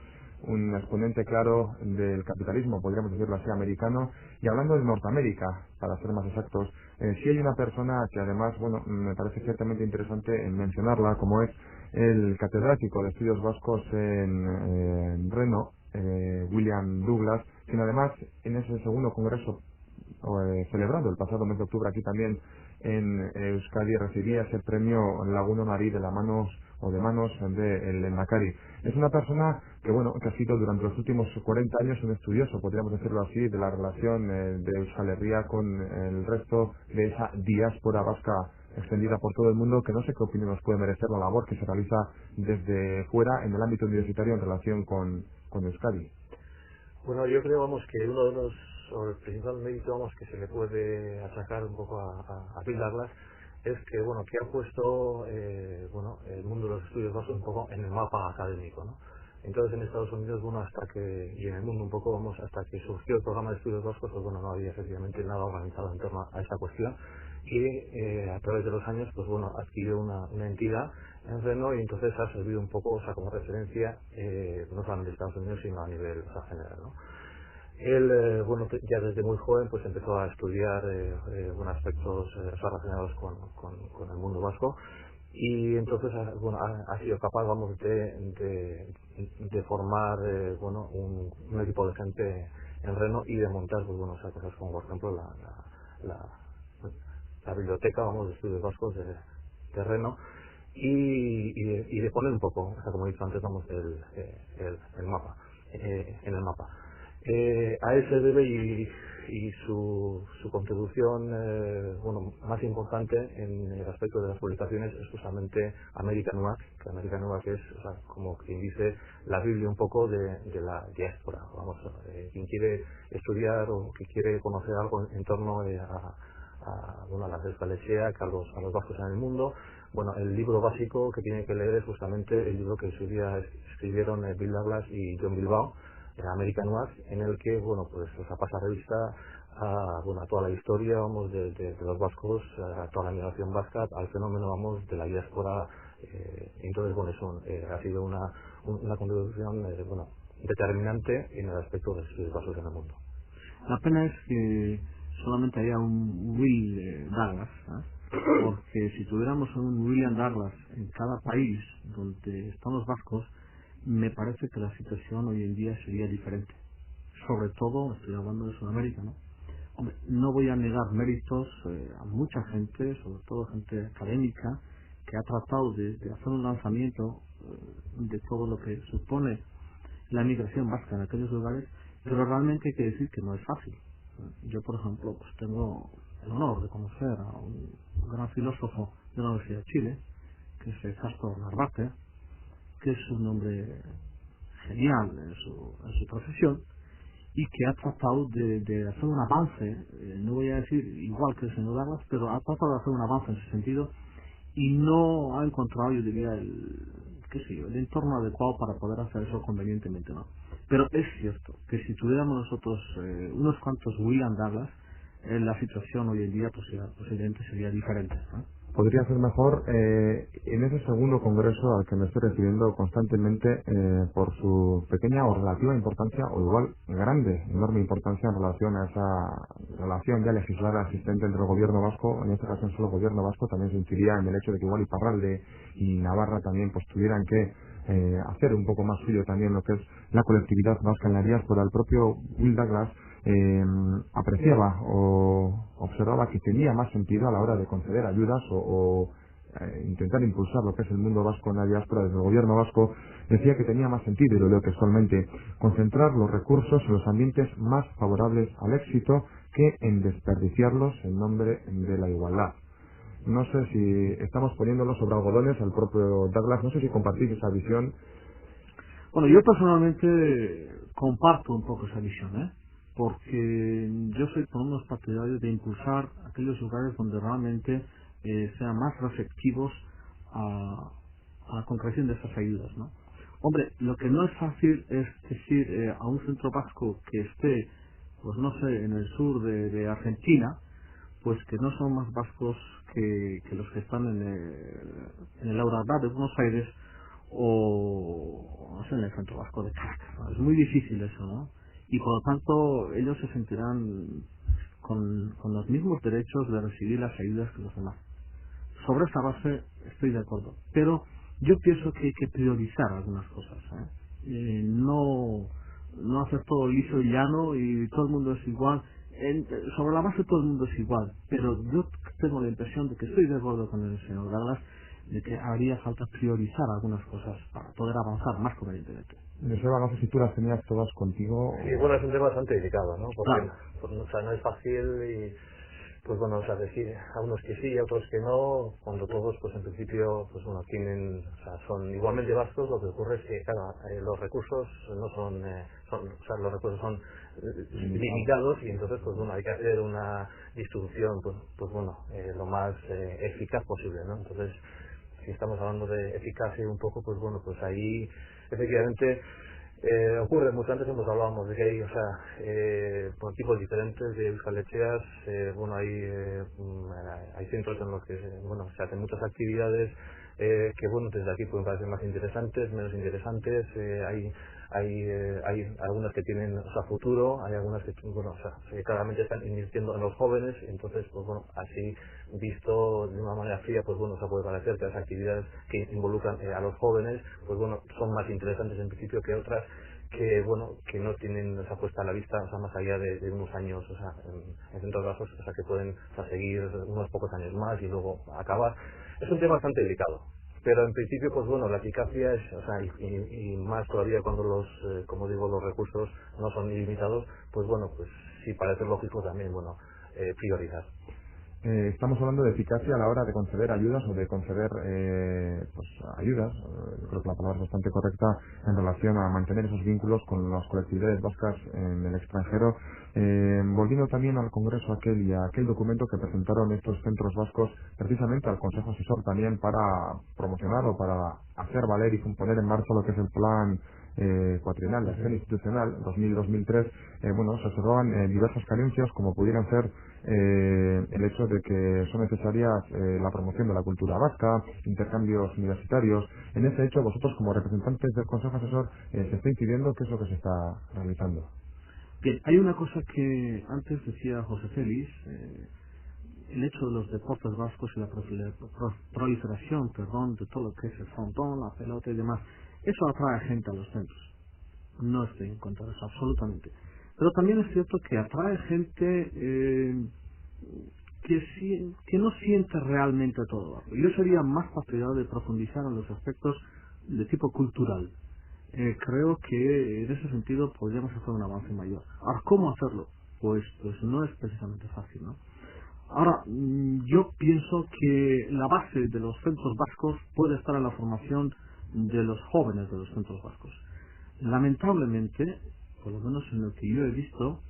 un exponente claro del capitalismo, podríamos decirlo así, americano. Y hablando de Norteamérica, para ser más exactos, sí hay una persona que además, bueno, me parece ciertamente interesante en mencionarla, como es el catedrático de estudios vascos en Reno, William Douglas, quien además en ese segundo congreso celebrado el pasado mes de octubre aquí también en Euskadi recibía ese premio Laguna Nari de manos de el Lehendakari. Es una persona que bueno, que ha sido durante los últimos 40 años un estudioso, podríamos decirlo así, de la relación de Euskal Herria con el resto de esa diáspora vasca extendida por todo el mundo, que no sé qué opinión nos puede merecer la labor que se realiza desde fuera en el ámbito universitario en relación con Euskadi. Bueno, yo creo, vamos, que uno de los, o el principal mérito, vamos, que se le puede achacar un poco a Bill Douglas es que, bueno, que ha puesto, bueno, el mundo de los estudios vascos un poco en el mapa académico, ¿no? Entonces en Estados Unidos, bueno, y en el mundo un poco, vamos, hasta que surgió el programa de estudios vascos, pues bueno, no había efectivamente nada organizado en torno a esta cuestión y a través de los años, pues bueno, adquirió una entidad en Reno y entonces ha servido un poco, o sea, como referencia, no solamente de Estados Unidos, sino a nivel, o sea, general, ¿no? Él, bueno, ya desde muy joven pues empezó a estudiar bueno, aspectos relacionados con el mundo vasco y entonces bueno, ha sido capaz, vamos, de formar bueno, un equipo de gente en Reno y de montar, pues bueno, o sea, cosas como por ejemplo la biblioteca, vamos, de estudios vascos de Reno y de poner un poco, o sea, como he dicho antes, vamos, el mapa en el mapa. A él se debe y su contribución más importante en el aspecto de las publicaciones es justamente American Noir, que American Noir es, o sea, como quien dice, la Biblia un poco de la diáspora. Vamos, quien quiere estudiar o que quiere conocer algo en torno a las Euskal-Etxeak, a los vascos en el mundo, bueno, el libro básico que tiene que leer es justamente el libro que en su día escribieron Bill Douglas y John Bilbao, American Noir, en el que, bueno, pues pasa revista a toda la historia, vamos, de los vascos, a toda la migración vasca, al fenómeno, vamos, de la diáspora. Entonces, bueno, eso ha sido una contribución, determinante en el aspecto de los vascos en el mundo. La pena es que solamente haya un Will Douglas, porque si tuviéramos un William Douglas en cada país donde están los vascos, me parece que la situación hoy en día sería diferente. Sobre todo, estoy hablando de Sudamérica, ¿no? Hombre, no voy a negar méritos a mucha gente, sobre todo gente académica, que ha tratado de hacer un lanzamiento de todo lo que supone la migración vasca en aquellos lugares, pero realmente hay que decir que no es fácil. Yo, por ejemplo, pues tengo el honor de conocer a un gran filósofo de la Universidad de Chile, que es Castor Narvarte, que es un hombre genial en su profesión y que ha tratado de hacer un avance, no voy a decir igual que el señor Douglas, pero ha tratado de hacer un avance en ese sentido y no ha encontrado, yo diría, el entorno adecuado para poder hacer eso convenientemente, ¿no? Pero es cierto que si tuviéramos nosotros unos cuantos William Douglas, la situación hoy en día posiblemente sería diferente, ¿no? Podría ser mejor en ese segundo congreso al que me estoy refiriendo constantemente por su pequeña o relativa importancia, o igual grande, enorme importancia en relación a esa relación ya legislada existente entre el gobierno vasco, en esta ocasión solo el gobierno vasco, también se incidiría en el hecho de que igual Iparralde y Navarra también pues tuvieran que hacer un poco más suyo también lo que es la colectividad vasca en la diáspora. El propio Will Douglas apreciaba o observaba que tenía más sentido a la hora de conceder ayudas o intentar impulsar lo que es el mundo vasco en la diáspora desde el gobierno vasco. Decía que tenía más sentido, y lo leo textualmente, concentrar los recursos en los ambientes más favorables al éxito que en desperdiciarlos en nombre de la igualdad. No sé si estamos poniéndolo sobre algodones al propio Douglas, no sé si compartís esa visión. Bueno, yo personalmente comparto un poco esa visión, porque yo soy por unos partidarios de impulsar aquellos lugares donde realmente sean más receptivos a la concreción de esas ayudas, ¿no? Hombre, lo que no es fácil es decir a un centro vasco que esté, pues no sé, en el sur de Argentina, pues que no son más vascos que los que están en el Aurabá de Buenos Aires o no sé, en el centro vasco de Caracas, ¿no? Es muy difícil eso, ¿no? Y por lo tanto ellos se sentirán con los mismos derechos de recibir las ayudas que los demás. Sobre esa base estoy de acuerdo, pero yo pienso que hay que priorizar algunas cosas, no hacer todo liso y llano y todo el mundo es igual. Sobre la base todo el mundo es igual, pero yo tengo la impresión de que estoy de acuerdo con el señor Douglas de que haría falta priorizar algunas cosas para poder avanzar más convenientemente. Joseba, no sé si tú las tenías todas contigo. Sí, bueno, es un tema bastante delicado, ¿no? Porque Claro. pues, o sea, no es fácil y pues bueno, o sea, decir a unos que sí, a otros que no, cuando todos pues en principio pues bueno, tienen, o sea, son igualmente vascos. Lo que ocurre es que claro, los recursos no son, o sea, los recursos son limitados y entonces pues bueno, hay que hacer una distribución pues bueno, lo más eficaz posible, ¿no? Entonces, si estamos hablando de eficacia un poco, pues bueno, pues ahí efectivamente ocurre mucho. Antes hablábamos de que hay, o sea, por tipos diferentes de Euskal-Etxeas, bueno, hay centros en los que bueno, se hacen muchas actividades que bueno, desde aquí pueden parecer más interesantes, menos interesantes. Hay algunas que tienen, o sea, futuro, hay algunas que bueno, o sea, claramente están invirtiendo en los jóvenes. Entonces pues bueno, así visto de una manera fría, pues bueno, se puede parecer que las actividades que involucran a los jóvenes pues bueno, son más interesantes en principio que otras que bueno, que no tienen esa puesta a la vista, o sea, más allá de unos años, o sea, en centros bajos, o sea, que pueden, o sea, seguir unos pocos años más y luego acabar. Es un tema bastante delicado. pero en principio, pues bueno, la eficacia es, o sea, y más todavía cuando como digo, los recursos no son ilimitados, pues bueno, pues sí parece lógico también, bueno, priorizar. Estamos hablando de eficacia a la hora de conceder ayudas o de conceder pues ayudas, yo creo que la palabra es bastante correcta en relación a mantener esos vínculos con las colectividades vascas en el extranjero. Volviendo también al congreso aquel y a aquel documento que presentaron estos centros vascos precisamente al Consejo Asesor también para promocionar o para hacer valer y poner en marcha lo que es el plan cuatrienal de acción institucional 2000-2003, bueno, se observaban diversas carencias como pudieran ser el hecho de que son necesarias la promoción de la cultura vasca, intercambios universitarios. En ese hecho, vosotros como representantes del Consejo Asesor, se está incidiendo qué es lo que se está realizando. Bien, hay una cosa que antes decía José Félix, el hecho de los deportes vascos y la proliferación, de todo lo que es el frontón, la pelota y demás, eso atrae gente a los centros. No estoy en contra de eso, absolutamente. Pero también es cierto que atrae gente que no siente realmente todo. Yo sería más partidario de profundizar en los aspectos de tipo cultural. Creo que en ese sentido podríamos hacer un avance mayor. Ahora, ¿cómo hacerlo? Pues no es precisamente fácil, ¿no? Ahora, yo pienso que la base de los centros vascos puede estar en la formación de los jóvenes de los centros vascos. Lamentablemente, por lo menos en lo que yo he visto,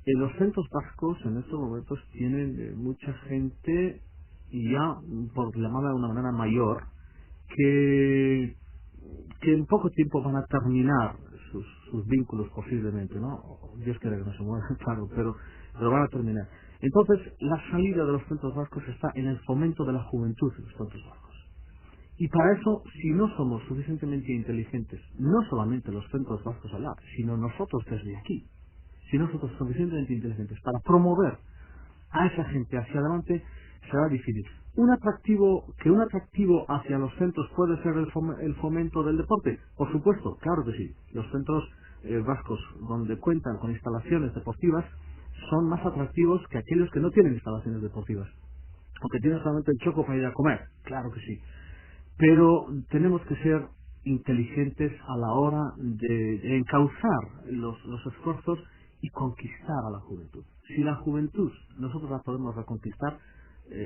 los centros vascos en estos momentos tienen mucha gente ya, por llamarla de una manera mayor, que en poco tiempo van a terminar sus vínculos posiblemente, ¿no? Dios quiere que no se mueran, claro, pero van a terminar. Entonces, la salida de los centros vascos está en el fomento de la juventud de los centros vascos. Y para eso, si no somos suficientemente inteligentes, no solamente los centros vascos allá, sino nosotros desde aquí, si nosotros somos suficientemente inteligentes para promover a esa gente hacia adelante, será difícil. Un atractivo hacia los centros puede ser el fomento del deporte, por supuesto, claro que sí. Los centros vascos donde cuentan con instalaciones deportivas son más atractivos que aquellos que no tienen instalaciones deportivas, o que tienen solamente el choco para ir a comer, claro que sí. Pero tenemos que ser inteligentes a la hora de encauzar los esfuerzos y conquistar a la juventud. Si la juventud nosotros la podemos reconquistar,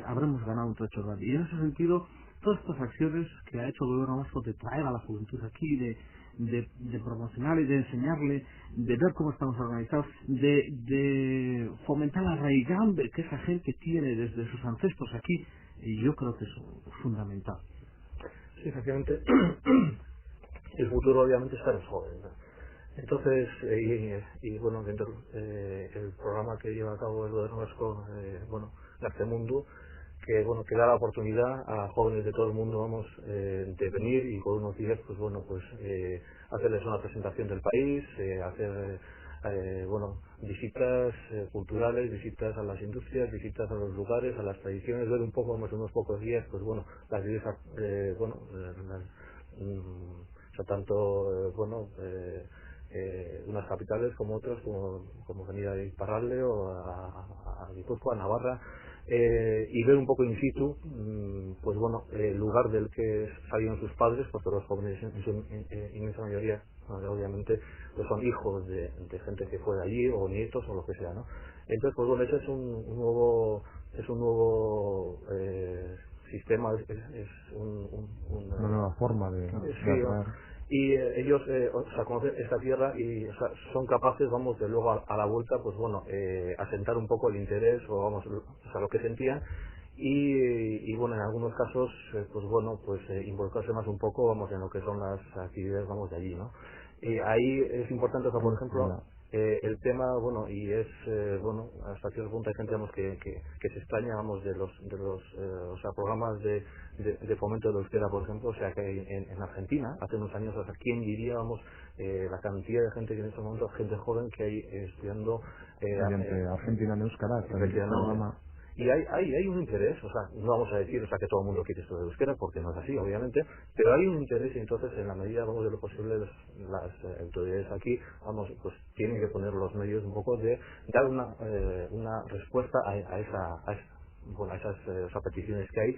habremos ganado un trecho grande. Y en ese sentido, todas estas acciones que ha hecho el gobierno vasco de traer a la juventud aquí, de promocionar y de enseñarle, de ver cómo estamos organizados, de fomentar la raigambre que esa gente tiene desde sus ancestros aquí, y yo creo que es fundamental. Sí, efectivamente, el futuro obviamente está en los jóvenes, ¿no? Entonces, y bueno, dentro el programa que lleva a cabo el gobierno vasco, bueno, Gaztemundu, que da la oportunidad a jóvenes de todo el mundo, de venir y por unos días, pues bueno, pues hacerles una presentación del país, hacer visitas culturales, visitas a las industrias, visitas a los lugares, a las tradiciones, ver un poco, en unos pocos días, pues bueno, las diversas, tanto, unas capitales como otras, como venir a Iparralde o a Guipúzcoa, a Navarra, y ver un poco in situ, pues bueno, el lugar del que salieron sus padres, porque los jóvenes en su inmensa mayoría, obviamente, pues son hijos de gente que fue de allí, o nietos, o lo que sea, ¿no? Entonces, pues bueno, ese es un nuevo sistema, es una nueva forma de atraer. Y ellos conocen esta tierra y son capaces, de luego a la vuelta, pues bueno, asentar un poco el interés o lo que sentían y bueno, en algunos casos, pues bueno, pues involucrarse más un poco, en lo que son las actividades, de allí, ¿no? Ahí es importante, por ejemplo, el tema, y es, hasta cierto punto hay gente, que se extraña, de los programas de fomento de la euskera, por ejemplo, que en Argentina, hace unos años, ¿quién diría, la cantidad de gente que en estos momentos, gente joven que hay estudiando mediante Argentina en euskera, el programa. Y hay un interés, no vamos a decir que todo el mundo quiere estudiar euskera, porque no es así, obviamente, pero hay un interés y entonces, en la medida, de lo posible, las autoridades aquí, pues tienen que poner los medios un poco de dar una respuesta a esa bueno, esas peticiones que hay,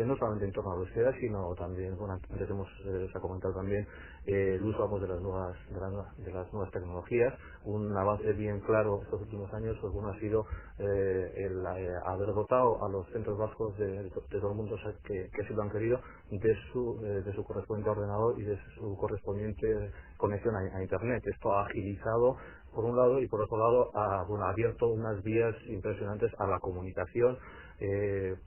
no solamente en torno a la euskera, sino también, bueno, antes se ha comentado también el uso, vamos, de las nuevas tecnologías. Un avance bien claro estos últimos años, pues bueno, ha sido el haber dotado a los centros vascos de todo el mundo, o sea, que así lo han querido, de su correspondiente ordenador y de su correspondiente conexión a internet. Esto ha agilizado por un lado y por otro lado ha abierto unas vías impresionantes a la comunicación,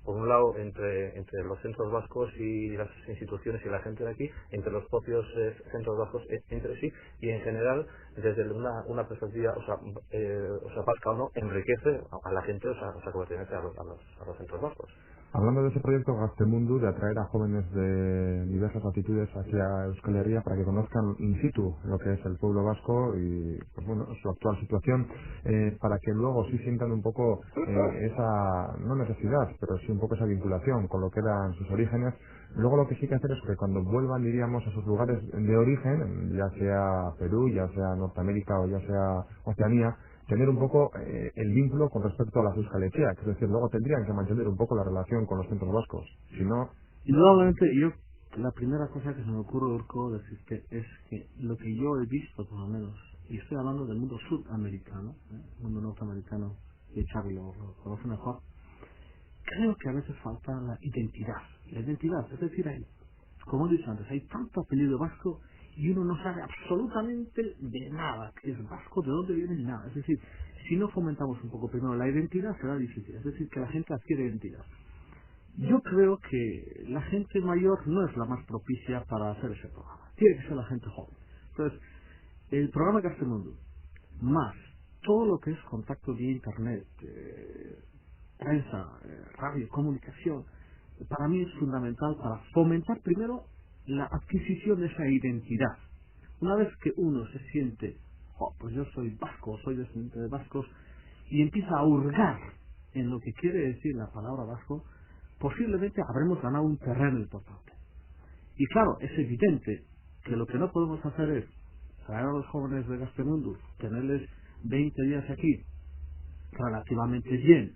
por un lado entre los centros vascos y las instituciones y la gente de aquí, entre los propios centros vascos entre sí, y en general desde una perspectiva, vasca o no, enriquece a la gente, que pertenece a los centros vascos. Hablando de ese proyecto Gaztemundu, de atraer a jóvenes de diversas latitudes hacia Euskal Herria para que conozcan in situ lo que es el pueblo vasco y, pues bueno, su actual situación, para que luego sí sientan un poco esa, no necesidad, pero sí un poco esa vinculación con lo que eran sus orígenes. Luego lo que sí que hacer es que cuando vuelvan, diríamos, a sus lugares de origen, ya sea Perú, ya sea Norteamérica o ya sea Oceanía, tener un poco el vínculo con respecto a las Euskal Etxeak, es decir, luego tendrían que mantener un poco la relación con los centros vascos, si no... Indudablemente, la primera cosa que se me ocurre, Urko, decirte es que lo que yo he visto, por lo menos, y estoy hablando del mundo sudamericano, el mundo norteamericano, y Charlie lo conoce mejor, creo que a veces falta la identidad. La identidad, es decir, como he dicho antes, hay tanto apellido vasco y uno no sabe absolutamente de nada que es vasco, de dónde viene, ni nada. Es decir, si no fomentamos un poco primero la identidad, será difícil. Es decir, que la gente adquiere identidad. Yo creo que la gente mayor no es la más propicia para hacer ese programa. Tiene que ser la gente joven. Entonces, el programa Gaztemundu, más todo lo que es contacto vía internet, prensa, radio, comunicación, para mí es fundamental para fomentar primero la adquisición de esa identidad. Una vez que uno se siente, pues yo soy vasco, soy descendiente de vascos, y empieza a hurgar en lo que quiere decir la palabra vasco, posiblemente habremos ganado un terreno importante. Y claro, es evidente que lo que no podemos hacer es traer a los jóvenes de Gaztemundu, tenerles 20 días aquí, relativamente bien,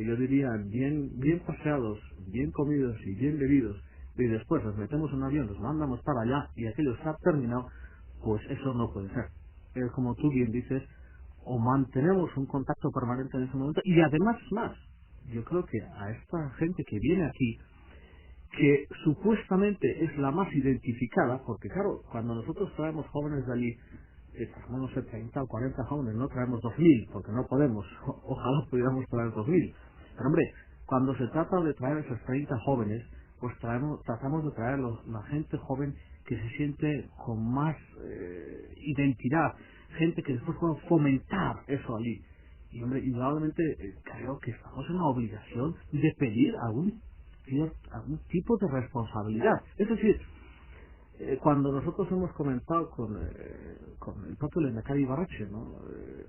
yo diría bien paseados, bien comidos y bien bebidos, y después los metemos en un avión, los mandamos para allá y aquello está terminado, pues eso no puede ser. Es como tú bien dices, o mantenemos un contacto permanente en ese momento, y además más, yo creo que a esta gente que viene aquí, que supuestamente es la más identificada, porque claro, cuando nosotros traemos jóvenes de allí, traemos, no sé, 30 o 40 jóvenes, no traemos 2000, porque no podemos, ojalá pudiéramos traer 2000, pero hombre, cuando se trata de traer esos 30 jóvenes, pues tratamos de traer la gente joven que se siente con más identidad, gente que después pueda fomentar eso allí. Y hombre, indudablemente creo que estamos en la obligación de pedir algún tipo de responsabilidad. Es decir, cuando nosotros hemos comentado con el propio Lehendakari Ibarretxe, ¿no?,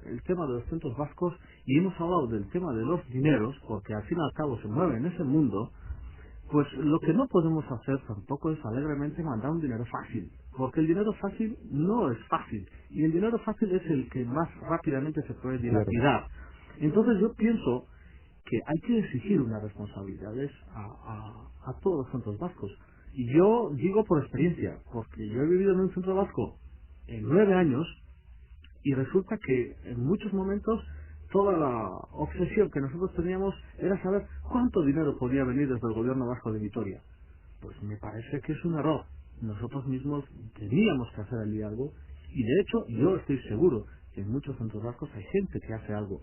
el tema de los centros vascos, y hemos hablado del tema de los dineros, porque al fin y al cabo se mueve en ese mundo, pues lo que no podemos hacer tampoco es alegremente mandar un dinero fácil, porque el dinero fácil no es fácil, y el dinero fácil es el que más rápidamente se puede dilapidar. Entonces yo pienso que hay que exigir unas responsabilidades a todos los centros vascos. Y yo digo por experiencia, porque yo he vivido en un centro vasco en 9 años, y resulta que en muchos momentos toda la obsesión que nosotros teníamos era saber cuánto dinero podía venir desde el gobierno vasco de Vitoria. Pues me parece que es un error. Nosotros mismos teníamos que hacer allí algo, y de hecho yo estoy seguro que en muchos centros vascos hay gente que hace algo.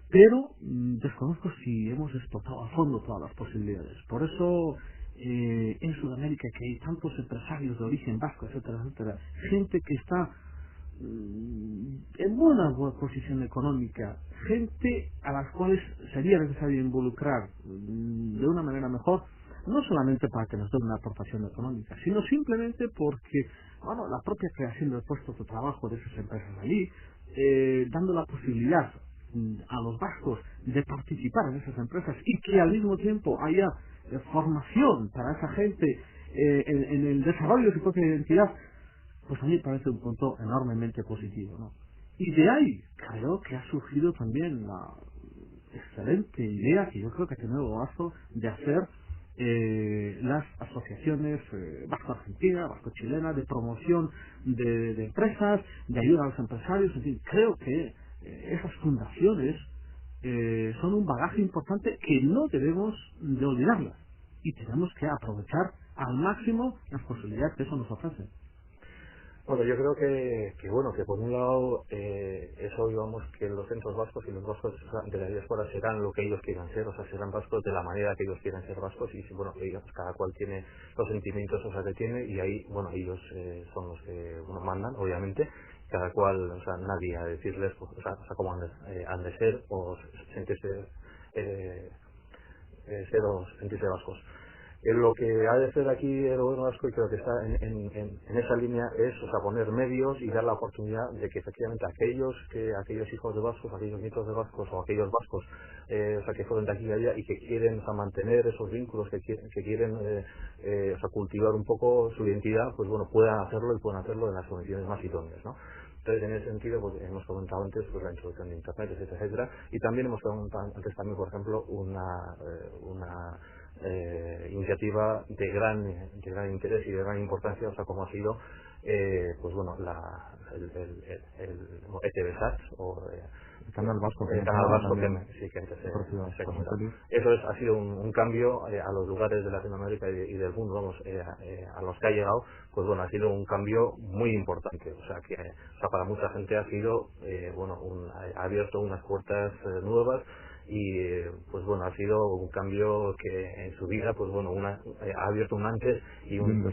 Pero desconozco si hemos explotado a fondo todas las posibilidades. Por eso en Sudamérica, que hay tantos empresarios de origen vasco, etcétera, etcétera, gente que está en buena posición económica, gente a las cuales sería necesario involucrar de una manera mejor, no solamente para que nos den una aportación económica, sino simplemente porque, bueno, la propia creación de puestos de trabajo de esas empresas allí, dando la posibilidad a los vascos de participar en esas empresas, y que al mismo tiempo haya formación para esa gente en el desarrollo de su propia identidad, pues a mí me parece un punto enormemente positivo, ¿no? Y de ahí creo que ha surgido también excelente idea que yo creo que ha tenido el Vasco de hacer las asociaciones vasco-argentina, vasco-chilena, de promoción de empresas, de ayuda a los empresarios. En fin, creo que esas fundaciones son un bagaje importante que no debemos de olvidarlas y tenemos que aprovechar al máximo las posibilidades que eso nos ofrece. Bueno, yo creo que bueno, que por un lado eso, digamos, que los centros vascos y los vascos de la diáspora serán lo que ellos quieran ser, o sea, serán vascos de la manera que ellos quieran ser vascos, y bueno, digamos, cada cual tiene los sentimientos, o sea, que tiene, y ahí, bueno, ellos son los que mandan, obviamente, cada cual, o sea, nadie a decirles, pues, o sea cómo han de ser o sentirse ser o sentirse vascos. Lo que ha de hacer aquí el gobierno vasco, y creo que está en esa línea, es, o sea, poner medios y dar la oportunidad de que efectivamente aquellos hijos de vascos, aquellos nietos de vascos o aquellos vascos, o sea, que fueron de aquí y allá y que quieren, o sea, mantener esos vínculos, que quieren o sea, cultivar un poco su identidad, pues bueno, puedan hacerlo y puedan hacerlo en las condiciones más idóneas, ¿no? Entonces, en ese sentido, pues hemos comentado antes, pues, la introducción de Internet, etcétera, etcétera, y también hemos comentado antes también, por ejemplo, una iniciativa de gran interés y de gran importancia, o sea, como ha sido pues bueno, el ETV-SAT o el Canal Vasco, que antes se comentaba. Eso ha sido un cambio a los lugares de Latinoamérica y del mundo, vamos, a los que ha llegado, pues bueno, ha sido un cambio muy importante, o sea, para mucha gente ha sido bueno, ha abierto unas puertas nuevas, y pues bueno, ha sido un cambio que en su vida, pues bueno, ha abierto un antes y un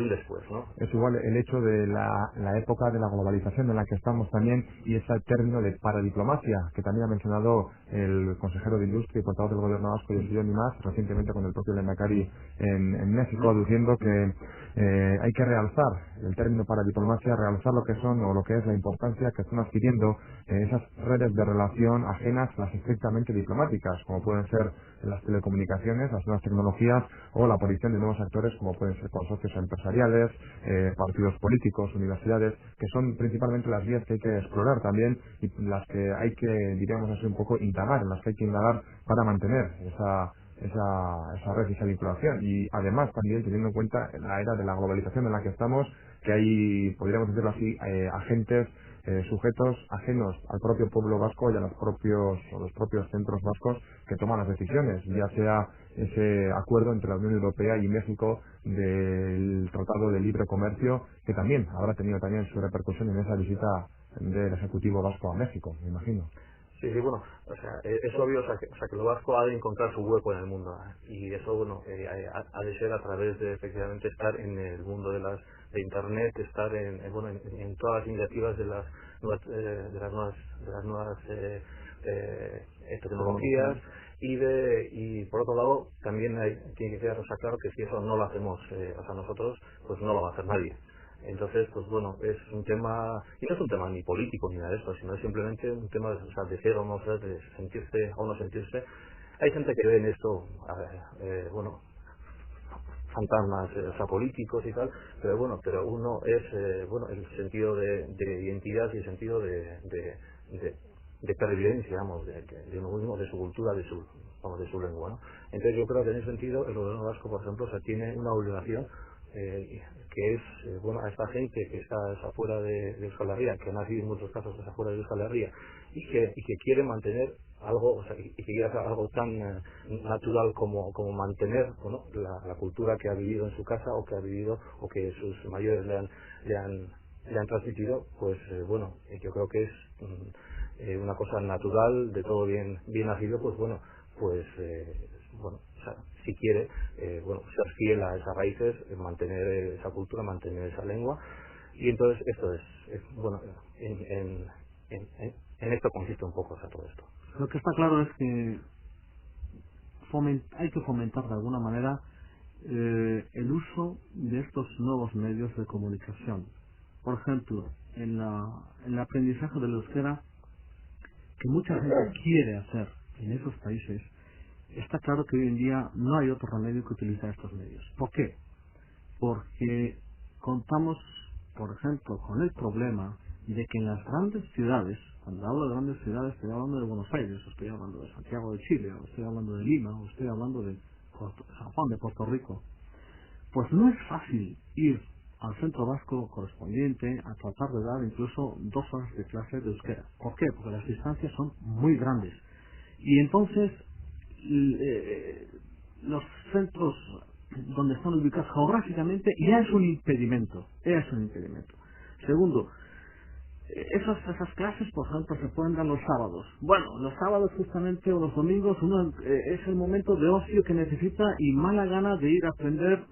después, ¿no? Es igual el hecho de la época de la globalización en la que estamos también, y ese término de paradiplomacia que también ha mencionado el consejero de Industria y portavoz del gobierno vasco, y ni más recientemente con el propio Lehendakari en México, diciendo que hay que realzar el término paradiplomacia, realzar lo que son o lo que es la importancia que están adquiriendo esas redes de relación ajenas a las estrictamente diplomáticas, como pueden ser las telecomunicaciones, las nuevas tecnologías o la aparición de nuevos actores como pueden ser consorcios empresariales, partidos políticos, universidades, que son principalmente las vías que hay que explorar también y las que hay que, diríamos así, un poco indagar, en las que hay que indagar para mantener esa red y esa vinculación. Y además también teniendo en cuenta la era de la globalización en la que estamos, que hay, podríamos decirlo así, agentes, sujetos ajenos al propio pueblo vasco y a los propios centros vascos que toman las decisiones, ya sea ese acuerdo entre la Unión Europea y México del Tratado de Libre Comercio, que también habrá tenido también su repercusión en esa visita del Ejecutivo vasco a México, me imagino. Sí, bueno, o sea, es obvio, o sea, que lo vasco ha de encontrar su hueco en el mundo, y eso, bueno, ha de ser a través de efectivamente estar en el mundo de Internet, estar en todas las iniciativas de las nuevas tecnologías, y por otro lado también tiene que quedar, o sea, claro que si eso no lo hacemos, o sea, nosotros, pues no lo va a hacer nadie. Entonces, pues bueno, es un tema, y no es un tema ni político ni nada de eso, sino es simplemente un tema de, o sea, de ser o no ser, de sentirse o no sentirse. Hay gente que ve en esto, bueno, fantasmas, o sea, políticos y tal, pero bueno, uno es, bueno, el sentido de identidad y el sentido de pervivencia, digamos, de uno mismo, de su cultura, de su lengua, ¿no? Entonces yo creo que en ese sentido el gobierno vasco, por ejemplo, o sea, tiene una obligación, que es, bueno, a esta gente que está afuera de Euskal Herria, que ha nacido en muchos casos afuera de Euskal Herria, y que quiere mantener algo, o sea, y que quiere hacer algo tan natural como mantener, bueno, la cultura que ha vivido en su casa, o que ha vivido, o que sus mayores le han transmitido, pues bueno, yo creo que es una cosa natural, de todo bien nacido, pues bueno, bueno, o sea, si quiere, bueno, ser fiel a esas raíces, mantener esa cultura, mantener esa lengua, y entonces esto es bueno, en esto consiste un poco, o sea, todo esto. Lo que está claro es que hay que fomentar de alguna manera el uso de estos nuevos medios de comunicación. Por ejemplo, en el aprendizaje del euskera, que mucha gente quiere hacer en esos países, está claro que hoy en día no hay otro remedio que utilizar estos medios. ¿Por qué? Porque contamos, por ejemplo, con el problema de que en las grandes ciudades, Cuando hablo de grandes ciudades, estoy hablando de Buenos Aires, estoy hablando de Santiago de Chile, o estoy hablando de Lima, o estoy hablando de San Juan de Puerto Rico. Pues no es fácil ir al centro vasco correspondiente a tratar de dar incluso 2 horas de clase de euskera. ¿Por qué? Porque las distancias son muy grandes. Y entonces los centros donde están ubicados geográficamente ya es un impedimento. Segundo, esas clases, por ejemplo, se pueden dar los sábados. Bueno, los sábados justamente o los domingos es el momento de ocio que necesita y mala gana de ir a aprender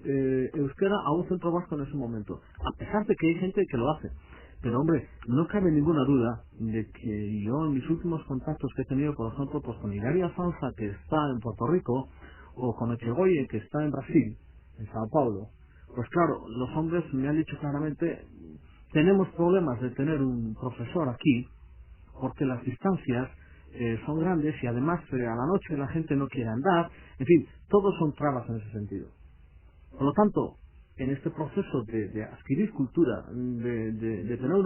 euskera a un centro vasco en ese momento. A pesar de que hay gente que lo hace. Pero hombre, no cabe ninguna duda de que yo en mis últimos contactos que he tenido, por ejemplo, pues con Hilaria Sanza, que está en Puerto Rico, o con Echegoye, que está en Brasil, en Sao Paulo, pues claro, los hombres me han dicho claramente, tenemos problemas de tener un profesor aquí, porque las distancias son grandes y además a la noche la gente no quiere andar, en fin, todos son trabas en ese sentido. Por lo tanto, en este proceso de adquirir cultura, de tener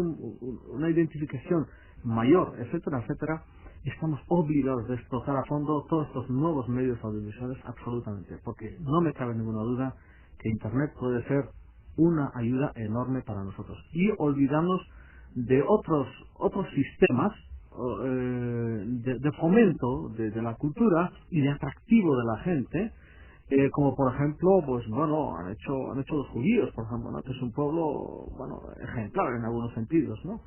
una identificación mayor, etcétera, etcétera, estamos obligados de explotar a fondo todos estos nuevos medios audiovisuales absolutamente, porque no me cabe ninguna duda que Internet puede ser una ayuda enorme para nosotros. Y olvidarnos de otros sistemas de fomento de la cultura y de atractivo de la gente, como por ejemplo, pues bueno, han hecho los judíos, por ejemplo, ¿no? Que es un pueblo, bueno, ejemplar en algunos sentidos, ¿no?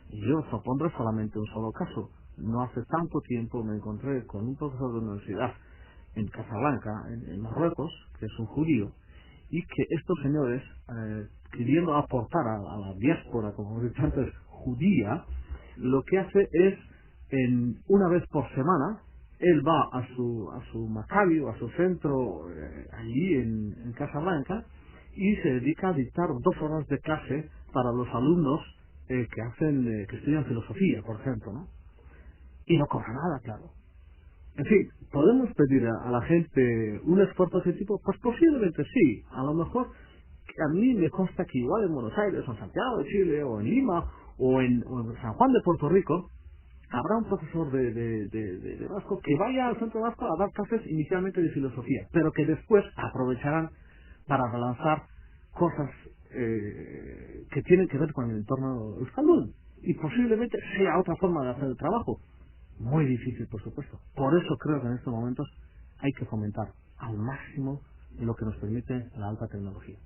Y yo propondré solamente un solo caso. No hace tanto tiempo me encontré con un profesor de universidad en Casablanca, en Marruecos, que es un judío, y que estos señores, queriendo aportar a la diáspora, como he dicho antes, judía, lo que hace es, una vez por semana, él va a su Maccabi o a su centro allí en Casablanca y se dedica a dictar 2 horas de clase para los alumnos que estudian filosofía, por ejemplo, ¿no? Y no cobra nada, claro. En fin, ¿podemos pedir a la gente un esfuerzo de ese tipo? Pues posiblemente sí. A lo mejor a mí me consta que igual en Buenos Aires, o en Santiago de Chile, o en Lima, o en San Juan de Puerto Rico, habrá un profesor de vasco que vaya al centro vasco a dar clases inicialmente de filosofía, pero que después aprovecharán para relanzar cosas que tienen que ver con el entorno euskaldun. Y posiblemente sea otra forma de hacer el trabajo. Muy difícil, por supuesto. Por eso creo que en estos momentos hay que fomentar al máximo lo que nos permite la alta tecnología.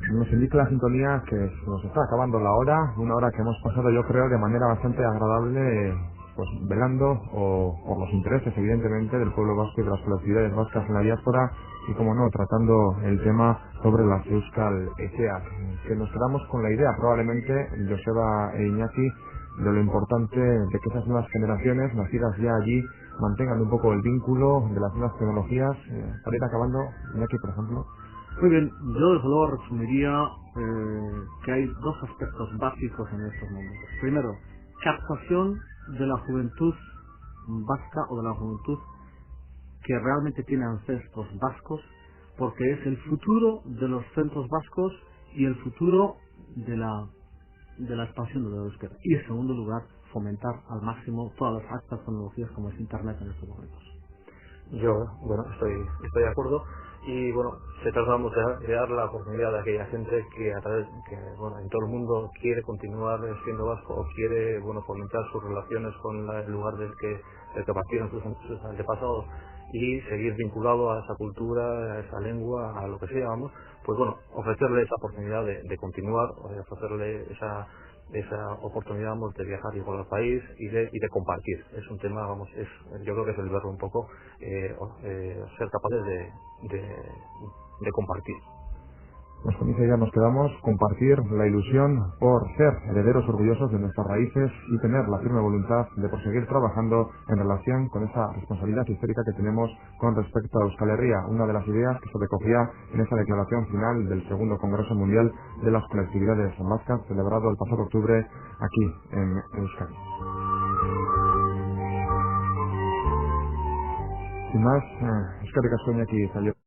Nos indica la sintonía que nos está acabando la hora, una hora que hemos pasado yo creo de manera bastante agradable, pues velando por los intereses evidentemente del pueblo vasco y de las colectividades vascas en la diáspora y como no, tratando el tema sobre las Euskal Etxeak, que nos quedamos con la idea probablemente, Joseba e Iñaki, de lo importante de que esas nuevas generaciones nacidas ya allí mantengan un poco el vínculo de las nuevas tecnologías. Para ir acabando, Iñaki, por ejemplo. Muy bien, yo desde luego resumiría que hay 2 aspectos básicos en estos momentos. Primero, captación de la juventud vasca o de la juventud que realmente tiene ancestros vascos, porque es el futuro de los centros vascos y el futuro de la expansión de la euskera. Y en segundo lugar, fomentar al máximo todas las altas tecnologías como es Internet en estos momentos. Yo, bueno, estoy de acuerdo y bueno, se tratamos de dar la oportunidad a aquella gente que bueno, en todo el mundo quiere continuar siendo vasco o quiere, bueno, fomentar sus relaciones con el lugar del que partieron sus antepasados y seguir vinculado a esa cultura, a esa lengua, a lo que sea, vamos, pues bueno, ofrecerle esa oportunidad de continuar, ofrecerle esa oportunidad, vamos, de viajar por el país y de compartir. Es un tema, vamos, yo creo que es el verbo un poco, ser capaces de compartir. Pues con esa idea nos quedamos, compartir la ilusión por ser herederos orgullosos de nuestras raíces y tener la firme voluntad de proseguir trabajando en relación con esa responsabilidad histórica que tenemos con respecto a Euskal Herria, una de las ideas que se recogía en esa declaración final del segundo Congreso Mundial de las Colectividades Vascas, celebrado el pasado octubre aquí en Euskadi. Sin más, eskerrik asko Iñaki Zallo.